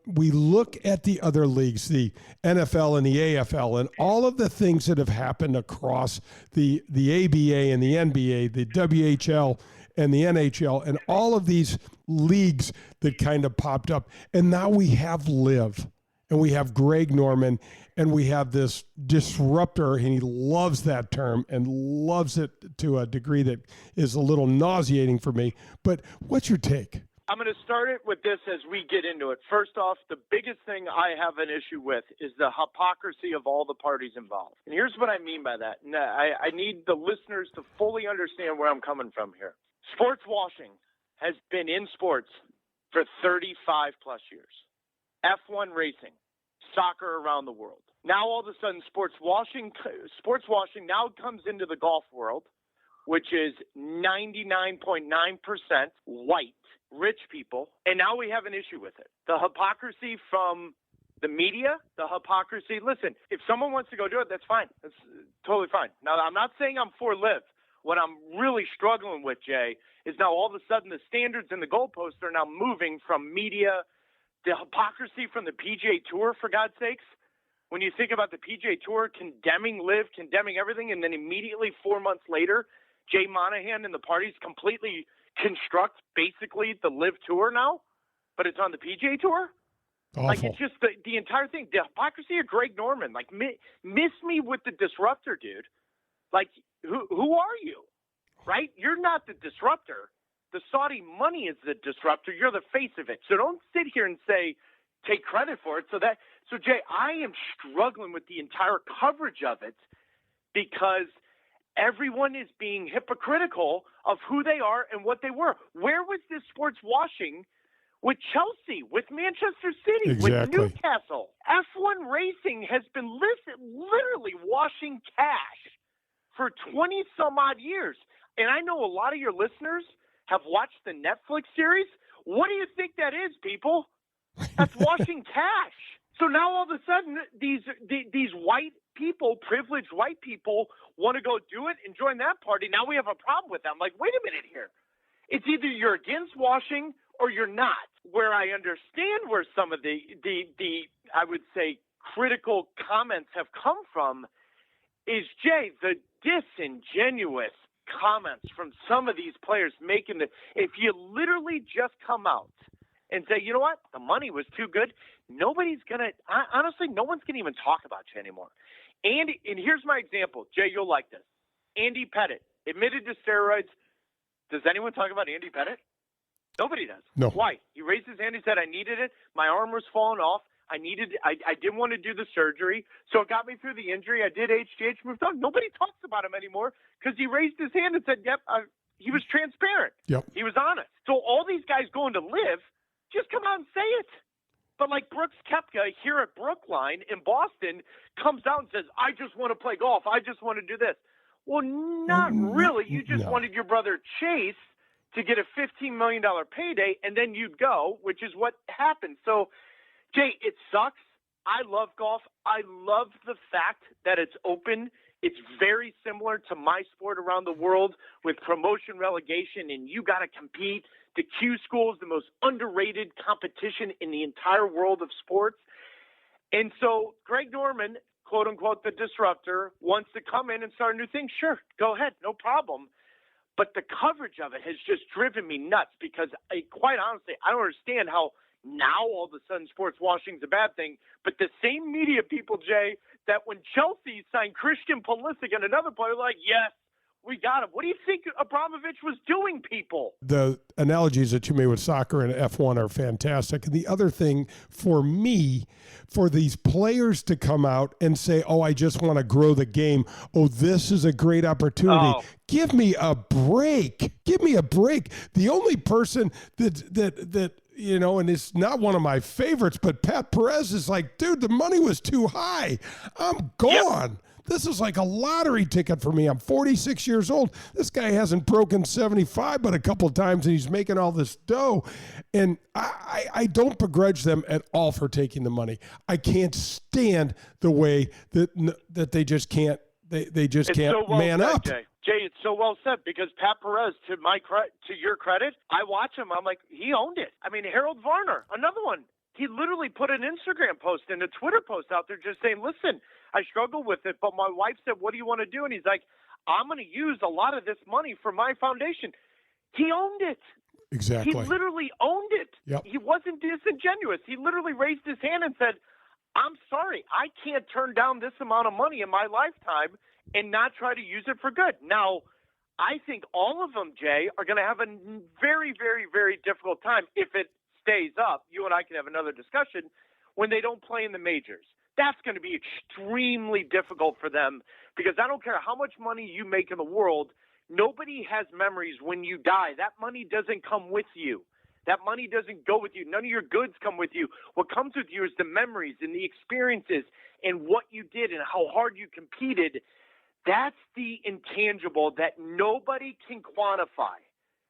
we look at the other leagues, the NFL and the AFL, and all of the things that have happened across the ABA and the NBA, the WHL and the NHL, and all of these leagues that kind of popped up, and now we have LIV. And we have Greg Norman, and we have this disruptor, and he loves that term and loves it to a degree that is a little nauseating for me. But what's your take? I'm going to start it with this as we get into it. First off, the biggest thing I have an issue with is the hypocrisy of all the parties involved. And here's what I mean by that. And I need the listeners to fully understand where I'm coming from here. Sports washing has been in sports for 35 plus years. F1 racing, soccer around the world. Now all of a sudden sports washing now comes into the golf world which is 99.9% white, rich people, and now we have an issue with it. The hypocrisy from the media, the hypocrisy. Listen, if someone wants to go do it, that's fine. That's totally fine. Now, I'm not saying I'm for live. What I'm really struggling with, Jay, is now all of a sudden the standards and the goalposts are now moving from media, the hypocrisy from the PGA Tour, for God's sakes. When you think about the PGA Tour condemning live, condemning everything, and then immediately 4 months later, Jay Monahan and the parties completely construct basically the live tour now, but it's on the PGA Tour. Awful. Like, it's just the entire thing. The hypocrisy of Greg Norman. Like, miss me with the disruptor, dude. Like, who are you, right? You're not the disruptor. The Saudi money is the disruptor. You're the face of it. So don't sit here and say, take credit for it. So Jay, I am struggling with the entire coverage of it because everyone is being hypocritical of who they are and what they were. Where was this sports washing with Chelsea, with Manchester City, Exactly. with Newcastle? F1 racing has been literally washing cash for 20 some odd years. And I know a lot of your listeners have watched the Netflix series. What do you think that is, people? That's washing cash. So now all of a sudden, these white people, privileged white people, want to go do it and join that party. Now we have a problem with them. Like, wait a minute here. It's either you're against washing or you're not. Where I understand where some of the I would say critical comments have come from is, Jay, the disingenuous comments from some of these players making if you literally just come out and say, you know what, the money was too good, nobody's gonna honestly, no one's gonna even talk about you anymore. And here's my example, Jay, you'll like this. Andy Pettit admitted to steroids. Does anyone talk about Andy Pettit? Nobody does. No. Why? He raised his hand. He said, I needed it. My arm was falling off. I didn't want to do the surgery. So it got me through the injury. I did HGH, moved on. Nobody talks about him anymore because he raised his hand and said, yep, he was transparent. Yep. He was honest. So all these guys going to live, just come out and say it. But like Brooks Koepka here at Brookline in Boston comes out and says, I just want to play golf. I just want to do this. Well, not really. You just wanted your brother Chase to get a $15 million payday, and then you'd go, which is what happened. So, Jay, it sucks. I love golf. I love the fact that it's open. It's very similar to my sport around the world with promotion, relegation, and you got to compete. The Q School is the most underrated competition in the entire world of sports. And so Greg Norman, quote unquote, the disruptor, wants to come in and start a new thing. Sure, go ahead, no problem. But the coverage of it has just driven me nuts because, quite honestly, I don't understand how now all of a sudden sports washing is a bad thing. But the same media people, Jay, that when Chelsea signed Christian Pulisic and another player, like, yes, we got him. What do you think Abramovich was doing, people? The analogies that you made with soccer and F1 are fantastic. And the other thing for me, for these players to come out and say, oh, I just want to grow the game. Oh, this is a great opportunity. Oh. Give me a break. Give me a break. The only person that you know, and it's not one of my favorites, but Pat Perez is like, dude, the money was too high. I'm gone. Yep. This is like a lottery ticket for me. I'm 46 years old. This guy hasn't broken 75 but a couple of times, and he's making all this dough. And I don't begrudge them at all for taking the money. I can't stand the way that they just can't man up. Jay, it's so well said because Pat Perez, to your credit, I watch him. I'm like, he owned it. I mean, Harold Varner, another one. He literally put an Instagram post and a Twitter post out there just saying, listen, I struggle with it, but my wife said, what do you want to do? And he's like, I'm going to use a lot of this money for my foundation. He owned it. Exactly. He literally owned it. Yep. He wasn't disingenuous. He literally raised his hand and said, I'm sorry, I can't turn down this amount of money in my lifetime and not try to use it for good. Now, I think all of them, Jay, are going to have a very, very, very difficult time if it stays up. You and I can have another discussion when they don't play in the majors. That's going to be extremely difficult for them because I don't care how much money you make in the world, nobody has memories when you die. That money doesn't come with you. That money doesn't go with you. None of your goods come with you. What comes with you is the memories and the experiences and what you did and how hard you competed. That's the intangible that nobody can quantify.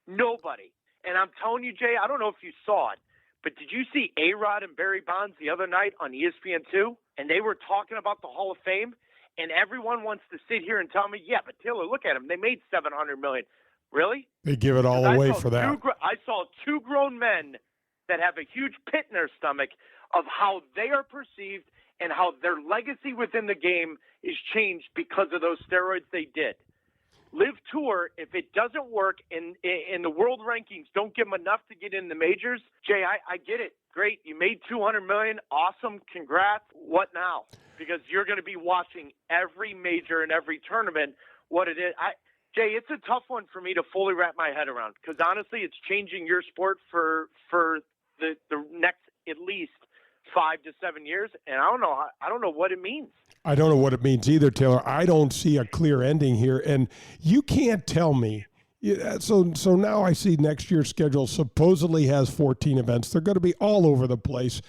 Nobody. And I'm telling you, Jay, I don't know if you saw it, but did you see A-Rod and Barry Bonds the other night on ESPN2? And they were talking about the Hall of Fame, and everyone wants to sit here and tell me, yeah, but Taylor, look at them. They made $700 million. Really? They give it all away for that. I saw two grown men that have a huge pit in their stomach of how they are perceived and how their legacy within the game is changed because of those steroids they did. Live Tour, if it doesn't work and the world rankings don't give them enough to get in the majors, Jay, I get it. Great. You made $200 million. Awesome. Congrats. What now? Because you're going to be watching every major and every tournament what it is. Jay, it's a tough one for me to fully wrap my head around because honestly, it's changing your sport for the next at least 5 to 7 years, and I don't know what it means. I don't know what it means either, Taylor. I don't see a clear ending here, and you can't tell me. So now I see next year's schedule supposedly has 14 events. They're going to be all over the place.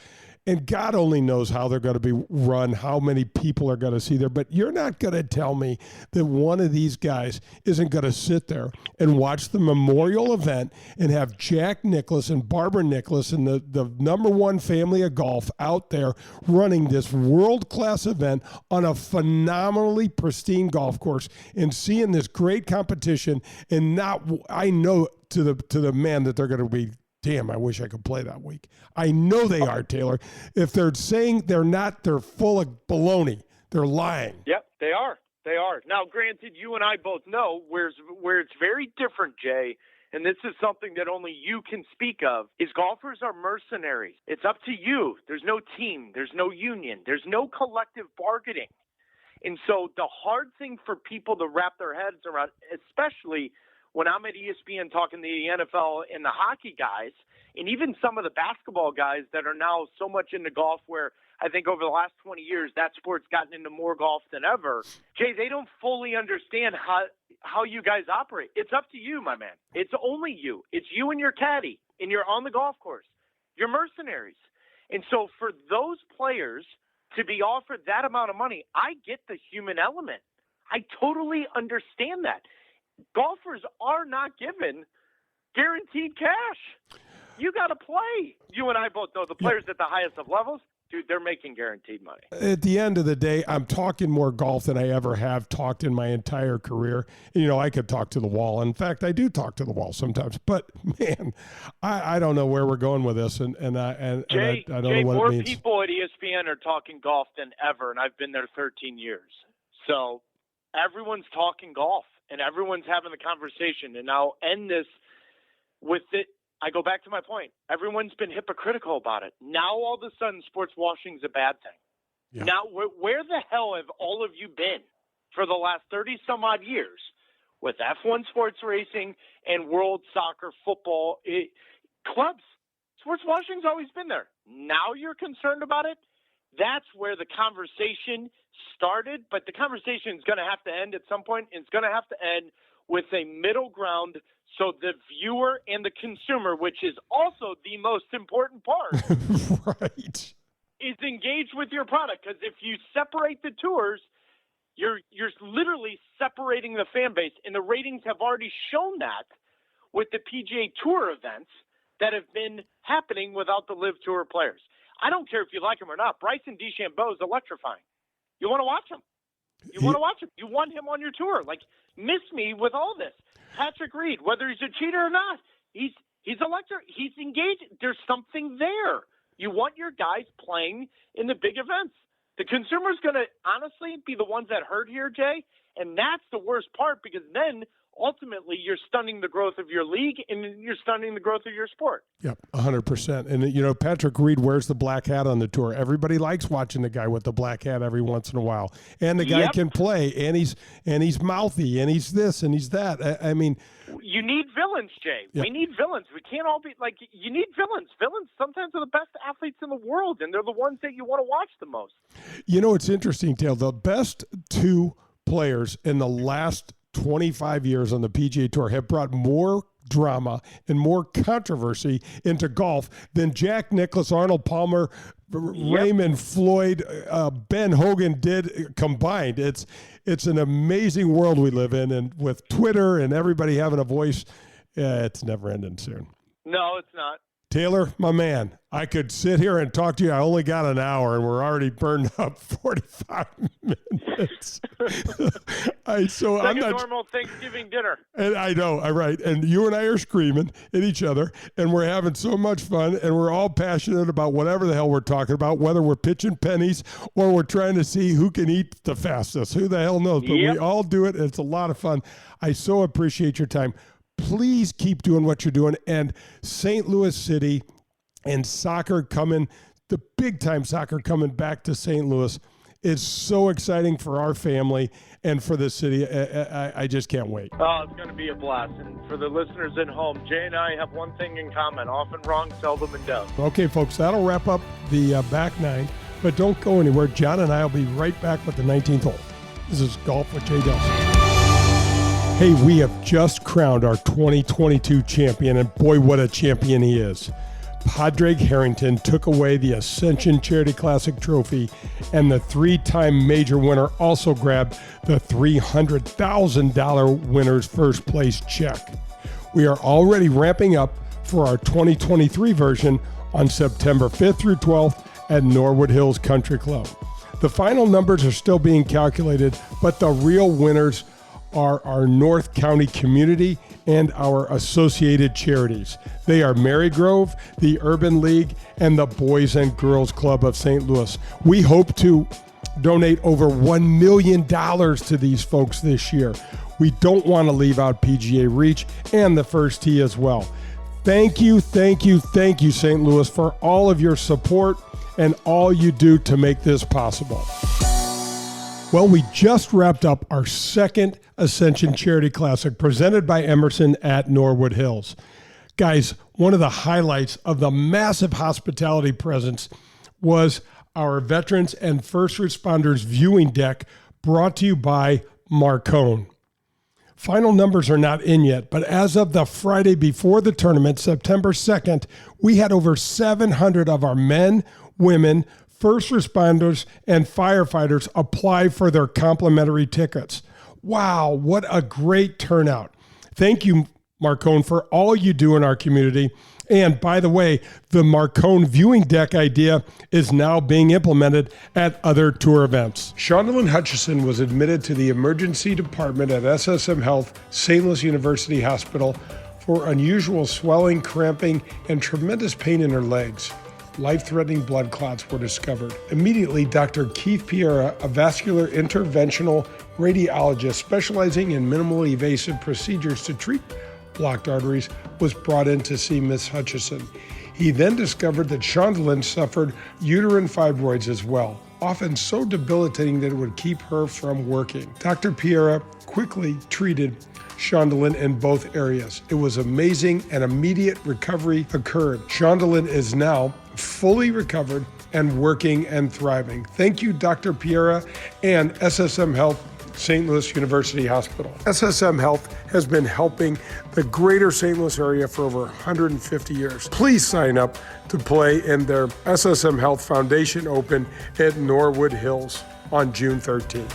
And God only knows how they're going to be run, how many people are going to see there. But you're not going to tell me that one of these guys isn't going to sit there and watch the memorial event and have Jack Nicklaus and Barbara Nicklaus and the number one family of golf out there running this world-class event on a phenomenally pristine golf course and seeing this great competition and not, I know to the man that they're going to be, damn, I wish I could play that week. I know they are, Taylor. If they're saying they're not, they're full of baloney. They're lying. Yep, they are. They are. Now, granted, you and I both know where it's very different, Jay, and this is something that only you can speak of, is golfers are mercenaries. It's up to you. There's no team. There's no union. There's no collective bargaining. And so the hard thing for people to wrap their heads around, especially when I'm at ESPN talking to the NFL and the hockey guys, and even some of the basketball guys that are now so much into golf where I think over the last 20 years that sport's gotten into more golf than ever, Jay, they don't fully understand how you guys operate. It's up to you, my man. It's only you. It's you and your caddy, and you're on the golf course. You're mercenaries. And so for those players to be offered that amount of money, I get the human element. I totally understand that. Golfers are not given guaranteed cash. You got to play. You and I both know the players at the highest of levels, dude, they're making guaranteed money. At the end of the day, I'm talking more golf than I ever have talked in my entire career. You know, I could talk to the wall. In fact, I do talk to the wall sometimes. But, man, I don't know where we're going with this, and I don't know what it means. More people at ESPN are talking golf than ever, and I've been there 13 years. So everyone's talking golf. And everyone's having the conversation. And I'll end this with it. I go back to my point. Everyone's been hypocritical about it. Now, all of a sudden, sports washing is a bad thing. Yeah. Now, where the hell have all of you been for the last 30-some-odd years with F1 sports racing and world soccer, football, clubs? Sports washing's always been there. Now you're concerned about it? That's where the conversation started, but the conversation is going to have to end at some point. It's going to have to end with a middle ground so the viewer and the consumer, which is also the most important part, right, is engaged with your product. Because if you separate the tours, you're literally separating the fan base, and the ratings have already shown that with the PGA Tour events that have been happening without the Live Tour players. I don't care if you like him or not. Bryson DeChambeau is electrifying. You want to watch him. You want to watch him. You want him on your tour. Like, miss me with all this. Patrick Reed, whether he's a cheater or not, he's electric. He's engaged. There's something there. You want your guys playing in the big events. The consumer's going to honestly be the ones that hurt here, Jay, and that's the worst part because then ultimately you're stunning the growth of your league and you're stunning the growth of your sport. Yep, 100%. And, you know, Patrick Reed wears the black hat on the tour. Everybody likes watching the guy with the black hat every once in a while. And the guy can play, and he's mouthy, and he's this, and he's that. I mean, you need villains, Jay. Yep. We need villains. We can't all be like, you need villains. Villains sometimes are the best athletes in the world, and they're the ones that you want to watch the most. You know, it's interesting, Dale. The best two players in the last 25 years on the PGA Tour have brought more drama and more controversy into golf than Jack Nicklaus, Arnold Palmer, Raymond, Floyd, Ben Hogan did combined. It's an amazing world we live in, and with Twitter and everybody having a voice, it's never ending soon. No, it's not. Taylor, my man, I could sit here and talk to you. I only got an hour, and we're already burned up 45 minutes. I'm not normal Thanksgiving dinner. And I know, right. And you and I are screaming at each other, and we're having so much fun, and we're all passionate about whatever the hell we're talking about, whether we're pitching pennies or we're trying to see who can eat the fastest. Who the hell knows? But we all do it, and it's a lot of fun. I so appreciate your time. Please keep doing what you're doing. And St. Louis City and soccer coming, the big-time soccer coming back to St. Louis is so exciting for our family and for the city. I just can't wait. Oh, it's going to be a blast. And for the listeners at home, Jay and I have one thing in common: often wrong, seldom in doubt. Okay, folks, that'll wrap up the back nine. But don't go anywhere. John and I will be right back with the 19th hole. This is Golf with Jay Delsing. Hey, we have just crowned our 2022 champion, and boy, what a champion he is. Padraig Harrington took away the Ascension Charity Classic trophy, and the three-time major winner also grabbed the $300,000 winner's first place check. We are already ramping up for our 2023 version on September 5th through 12th at Norwood Hills Country Club. The final numbers are still being calculated, but the real winners are our North County community and our associated charities. They are Marygrove, the Urban League, and the Boys and Girls Club of St. Louis. We hope to donate over $1 million to these folks this year. We don't want to leave out PGA Reach and the First Tee as well. Thank you, St. Louis, for all of your support and all you do to make this possible. Well, we just wrapped up our second Ascension Charity Classic presented by Emerson at Norwood Hills. Guys, one of the highlights of the massive hospitality presence was our Veterans and First Responders viewing deck brought to you by Marcone. Final numbers are not in yet, but as of the Friday before the tournament, September 2nd, we had over 700 of our men, women, first responders, and firefighters apply for their complimentary tickets. Wow, what a great turnout. Thank you, Marcone, for all you do in our community. And by the way, the Marcone viewing deck idea is now being implemented at other tour events. Shondelyn Hutchison was admitted to the emergency department at SSM Health, St. Louis University Hospital for unusual swelling, cramping, and tremendous pain in her legs. Life-threatening blood clots were discovered. Immediately, Dr. Keith Piera, a vascular interventional radiologist specializing in minimally invasive procedures to treat blocked arteries, was brought in to see Miss Hutchison. He then discovered that Shondelyn suffered uterine fibroids as well, often so debilitating that it would keep her from working. Dr. Piera quickly treated Shondelyn in both areas. It was amazing, and immediate recovery occurred. Shondelyn is now fully recovered and working and thriving. Thank you, Dr. Piera and SSM Health, St. Louis University Hospital. SSM Health has been helping the greater St. Louis area for over 150 years. Please sign up to play in their SSM Health Foundation Open at Norwood Hills on June 13th.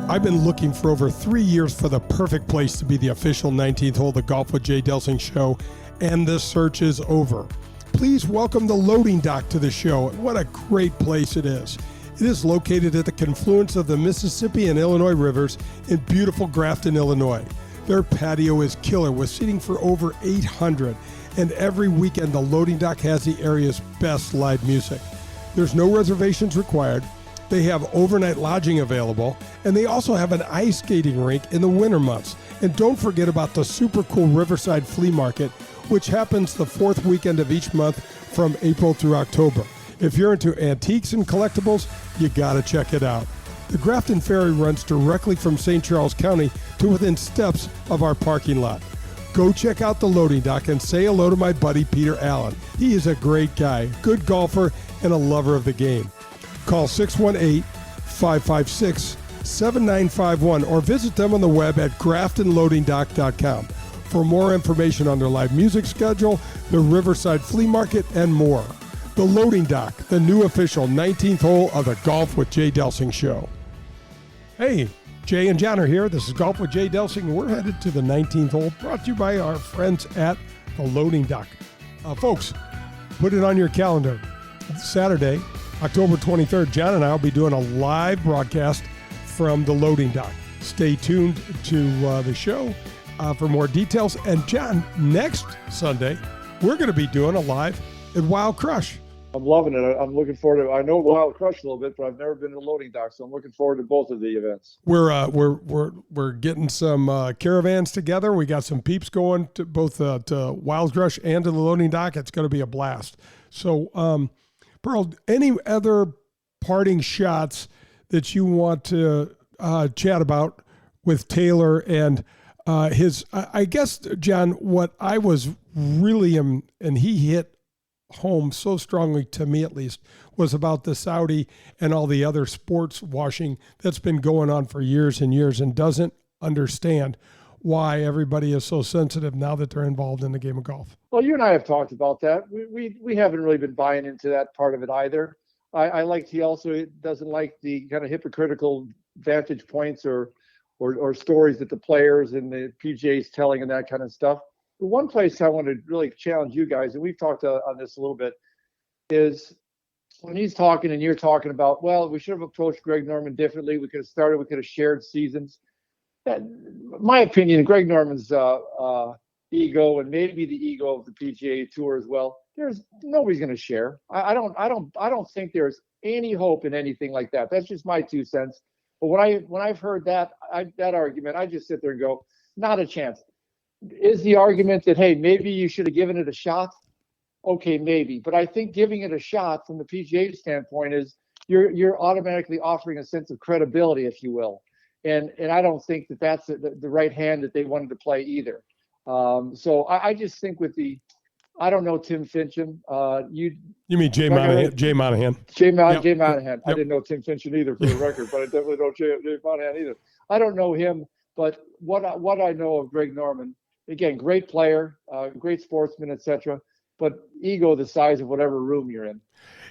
I've been looking for over 3 years for the perfect place to be the official 19th hole of the Golf with Jay Delsing show, and the search is over. Please welcome the Loading Dock to the show. What a great place it is. It is located at the confluence of the Mississippi and Illinois rivers in beautiful Grafton, Illinois. Their patio is killer with seating for over 800, and every weekend the Loading Dock has the area's best live music. There's no reservations required. They have overnight lodging available, and they also have an ice skating rink in the winter months. And don't forget about the super cool Riverside Flea Market, which happens the fourth weekend of each month from April through October. If you're into antiques and collectibles, you gotta check it out. The Grafton Ferry runs directly from St. Charles County to within steps of our parking lot. Go check out the Loading Dock and say hello to my buddy Peter Allen. He is a great guy, good golfer, and a lover of the game. Call 618-556-7951 or visit them on the web at graftonloadingdock.com. for more information on their live music schedule, the Riverside Flea Market, and more. The Loading Dock, the new official 19th hole of the Golf with Jay Delsing show. Hey, Jay and John are here. This is Golf with Jay Delsing. We're headed to the 19th hole, brought to you by our friends at the Loading Dock. Folks, put it on your calendar. Saturday, October 23rd, John and I will be doing a live broadcast from the Loading Dock. Stay tuned to the show for more details. And John, next Sunday, we're going to be doing a live at Wild Crush. I'm loving it. I'm looking forward to it. I know Wild Crush a little bit, but I've never been to Loading Dock, so I'm looking forward to both of the events. We're getting some caravans together. We got some peeps going to both to Wild Crush and to the Loading Dock. It's going to be a blast. So, Pearl, any other parting shots that you want to chat about with Taylor and his? I guess, John, what I was really and he hit home so strongly, to me at least, was about the Saudi and all the other sports washing that's been going on for years and years, and doesn't understand why everybody is so sensitive now that they're involved in the game of golf. Well, you and I have talked about that. We haven't really been buying into that part of it either. He also doesn't like the kind of hypocritical vantage points or stories that the players and the PGA is telling and that kind of stuff. The one place I want to really challenge you guys, and we've talked on this a little bit, is when he's talking and you're talking about, well, we should have approached Greg Norman differently. We could have shared seasons. That, my opinion, Greg Norman's ego, and maybe the ego of the PGA Tour as well, nobody's going to share. I don't think there's any hope in anything like that. That's just my 2 cents. But when I've heard that argument, I just sit there and go, not a chance. Is the argument that, hey, maybe you should have given it a shot? Okay, maybe. But I think giving it a shot from the PGA standpoint is you're automatically offering a sense of credibility, if you will. And I don't think that that's the right hand that they wanted to play either. So I just think I don't know Tim Finchem. You mean Jay Monahan? Jay Monahan. Jay Monahan. Yep. I didn't know Tim Finchem either, for the record, but I definitely know Jay Monahan either. I don't know him, but what I know of Greg Norman, again, great player, great sportsman, etc., but ego the size of whatever room you're in.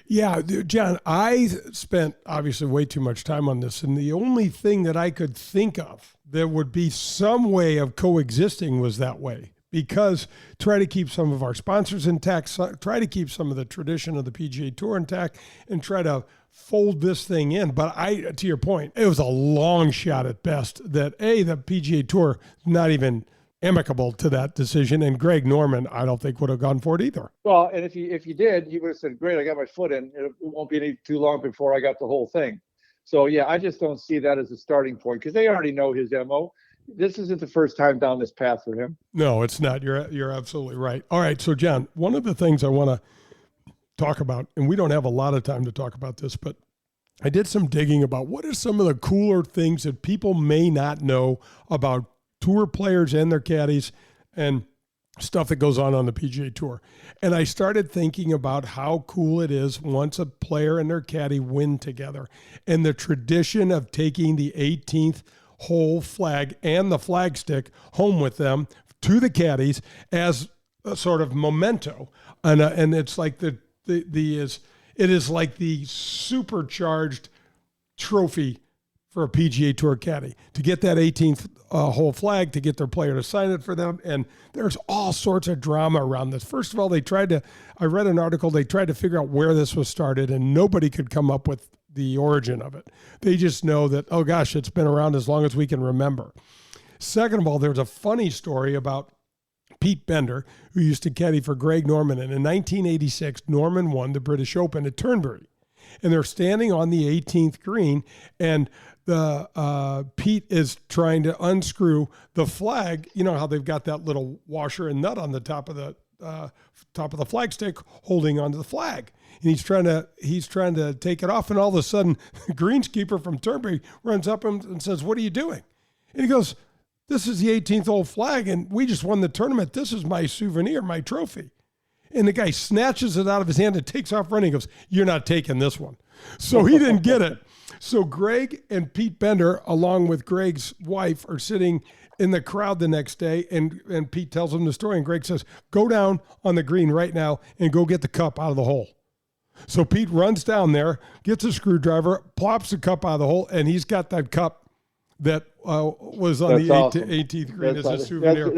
Yeah, John, I spent obviously way too much time on this, and the only thing that I could think of that would be some way of coexisting was that way. Because try to keep some of our sponsors intact, try to keep some of the tradition of the PGA Tour intact, and try to fold this thing in. But to your point, it was a long shot at best that the PGA Tour not even amicable to that decision, and Greg Norman, I don't think would have gone for it either. Well, and if he did, he would have said, "Great, I got my foot in. It won't be too long before I got the whole thing." So yeah, I just don't see that as a starting point because they already know his MO. This isn't the first time down this path for him. No, it's not. You're absolutely right. All right, so John, one of the things I want to talk about, and we don't have a lot of time to talk about this, but I did some digging about what are some of the cooler things that people may not know about tour players and their caddies and stuff that goes on the PGA Tour. And I started thinking about how cool it is once a player and their caddy win together, and the tradition of taking the 18th hole flag and the flag stick home with them to the caddies as a sort of memento. And it's like it is like the supercharged trophy for a PGA Tour caddy to get that 18th hole flag, to get their player to sign it for them. And there's all sorts of drama around this. First of all, I read an article, they tried to figure out where this was started, and nobody could come up with the origin of it. They just know that, oh gosh, it's been around as long as we can remember. Second of all, there's a funny story about Pete Bender, who used to caddy for Greg Norman. And in 1986, Norman won the British Open at Turnberry. And they're standing on the 18th green, and Pete is trying to unscrew the flag. You know how they've got that little washer and nut on the top of the flag stick holding onto the flag. And he's trying to take it off, and all of a sudden, the greenskeeper from Turnberry runs up and says, "What are you doing?" And he goes, "This is the 18th hole flag, and we just won the tournament. This is my souvenir, my trophy." And the guy snatches it out of his hand and takes off running. He goes, "You're not taking this one." So he didn't get it. So Greg and Pete Bender, along with Greg's wife, are sitting in the crowd the next day, and Pete tells him the story, and Greg says, go down on the green right now and go get the cup out of the hole. So Pete runs down there, gets a screwdriver, plops the cup out of the hole, and he's got that cup that was on the awesome. 18th green as a souvenir.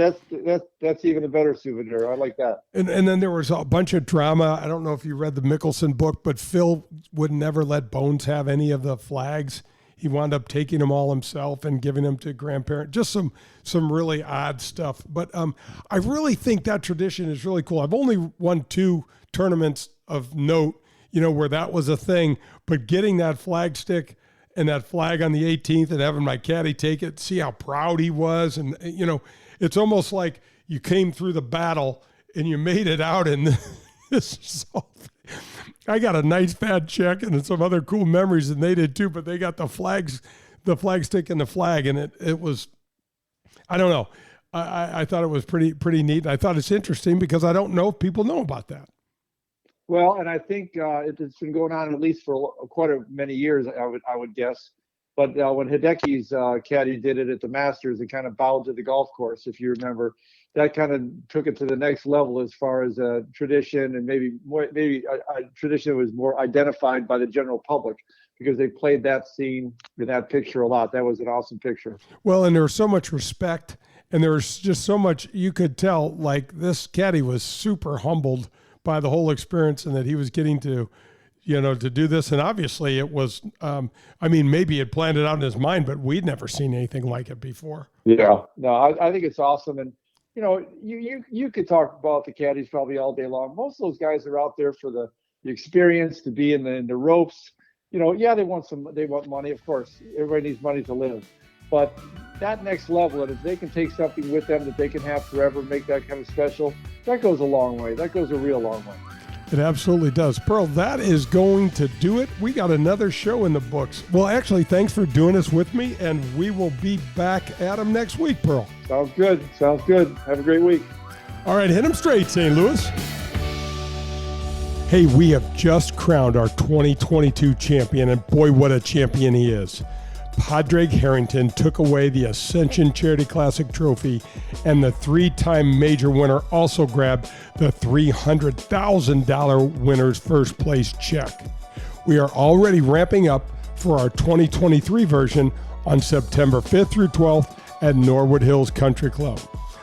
That's even a better souvenir. I like that. And then there was a bunch of drama. I don't know if you read the Mickelson book, but Phil would never let Bones have any of the flags. He wound up taking them all himself and giving them to grandparents. Just some really odd stuff. But I really think that tradition is really cool. I've only won 2 tournaments of note, where that was a thing. But getting that flag stick and that flag on the 18th and having my caddy take it, see how proud he was. And, it's almost like you came through the battle and you made it out. And I got a nice fat check and some other cool memories, and they did too, but they got the flag stick and the flag. And it was, I don't know. I thought it was pretty neat. And I thought it's interesting because I don't know if people know about that. Well, and I think it's been going on at least for quite many years, I would guess. But when Hideki's caddy did it at the Masters, it kind of bowed to the golf course, if you remember. That kind of took it to the next level as far as a tradition, and maybe a tradition that was more identified by the general public because they played that scene in that picture a lot. That was an awesome picture. Well, and there was so much respect, and there was just so much you could tell. Like, this caddy was super humbled by the whole experience, and that he was getting to do this. And obviously it was, maybe he had planned it out in his mind, but we'd never seen anything like it before. Yeah, no, I think it's awesome. And, you could talk about the caddies probably all day long. Most of those guys are out there for the experience, to be in the ropes. They want money, of course. Everybody needs money to live. But that next level, and if they can take something with them that they can have forever, make that kind of special, that goes a long way. That goes a real long way. It absolutely does. Pearl, that is going to do it. We got another show in the books. Well, actually, thanks for doing this with me, and we will be back at them next week, Pearl. Sounds good. Have a great week. All right, hit them straight, St. Louis. Hey, we have just crowned our 2022 champion, and boy, what a champion he is. Padraig Harrington took away the Ascension Charity Classic trophy, and the 3-time major winner also grabbed the $300,000 winner's first place check. We are already ramping up for our 2023 version on September 5th through 12th at Norwood Hills Country Club.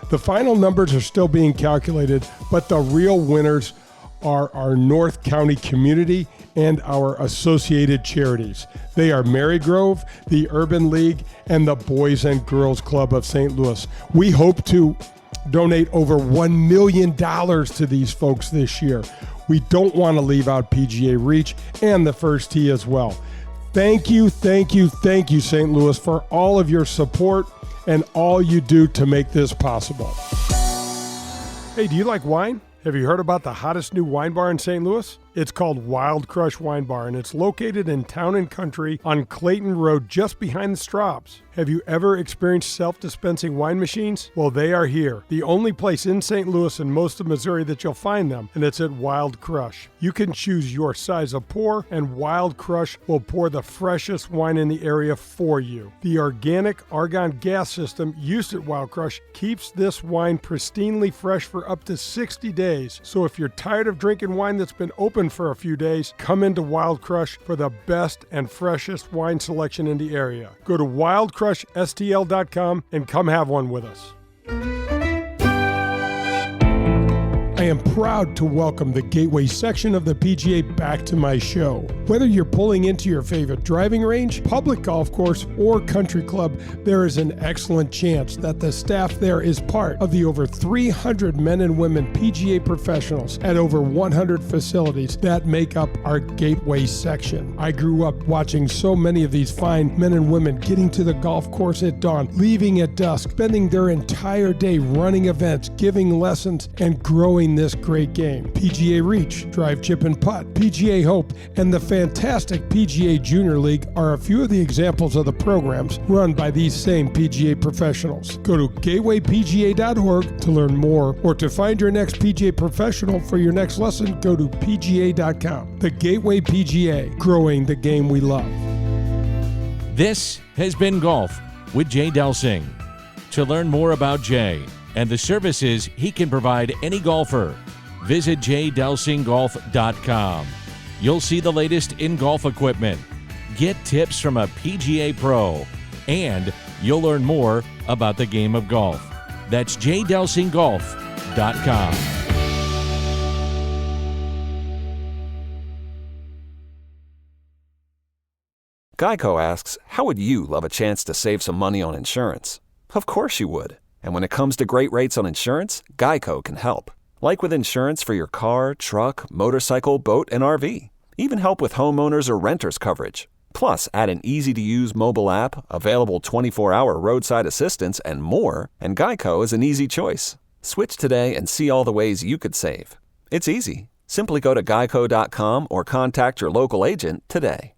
The final numbers are still being calculated, but the real winners are our North County community and our associated charities. They are Marygrove, the Urban League, and the Boys and Girls Club of St. Louis. We hope to donate over $1 million to these folks this year. We don't want to leave out PGA Reach and the First Tee as well. Thank you, St. Louis, for all of your support and all you do to make this possible. Hey, do you like wine? Have you heard about the hottest new wine bar in St. Louis? It's called Wild Crush Wine Bar, and it's located in Town and Country on Clayton Road, just behind the Straubs. Have you ever experienced self-dispensing wine machines? Well, they are here. The only place in St. Louis and most of Missouri that you'll find them, and it's at Wild Crush. You can choose your size of pour, and Wild Crush will pour the freshest wine in the area for you. The organic argon gas system used at Wild Crush keeps this wine pristinely fresh for up to 60 days. So if you're tired of drinking wine that's been open for a few days, come into Wild Crush for the best and freshest wine selection in the area. Go to wildcrushstl.com and come have one with us. I am proud to welcome the Gateway section of the PGA back to my show. Whether you're pulling into your favorite driving range, public golf course, or country club, there is an excellent chance that the staff there is part of the over 300 men and women PGA professionals at over 100 facilities that make up our Gateway section. I grew up watching so many of these fine men and women getting to the golf course at dawn, leaving at dusk, spending their entire day running events, giving lessons, and growing this great game. PGA Reach, Drive, Chip, and Putt, PGA Hope, and the fantastic PGA Junior League are a few of the examples of the programs run by these same PGA professionals. Go to gatewaypga.org to learn more, or to find your next PGA professional for your next lesson, go to pga.com. The Gateway PGA, growing the game we love. This has been Golf with Jay Delsing. To learn more about Jay and the services he can provide any golfer, visit jdelsinggolf.com. You'll see the latest in golf equipment, get tips from a PGA pro, and you'll learn more about the game of golf. That's jdelsinggolf.com. Geico asks, how would you love a chance to save some money on insurance? Of course you would. And when it comes to great rates on insurance, Geico can help. Like with insurance for your car, truck, motorcycle, boat, and RV. Even help with homeowners or renters coverage. Plus, add an easy-to-use mobile app, available 24-hour roadside assistance, and more, and Geico is an easy choice. Switch today and see all the ways you could save. It's easy. Simply go to geico.com or contact your local agent today.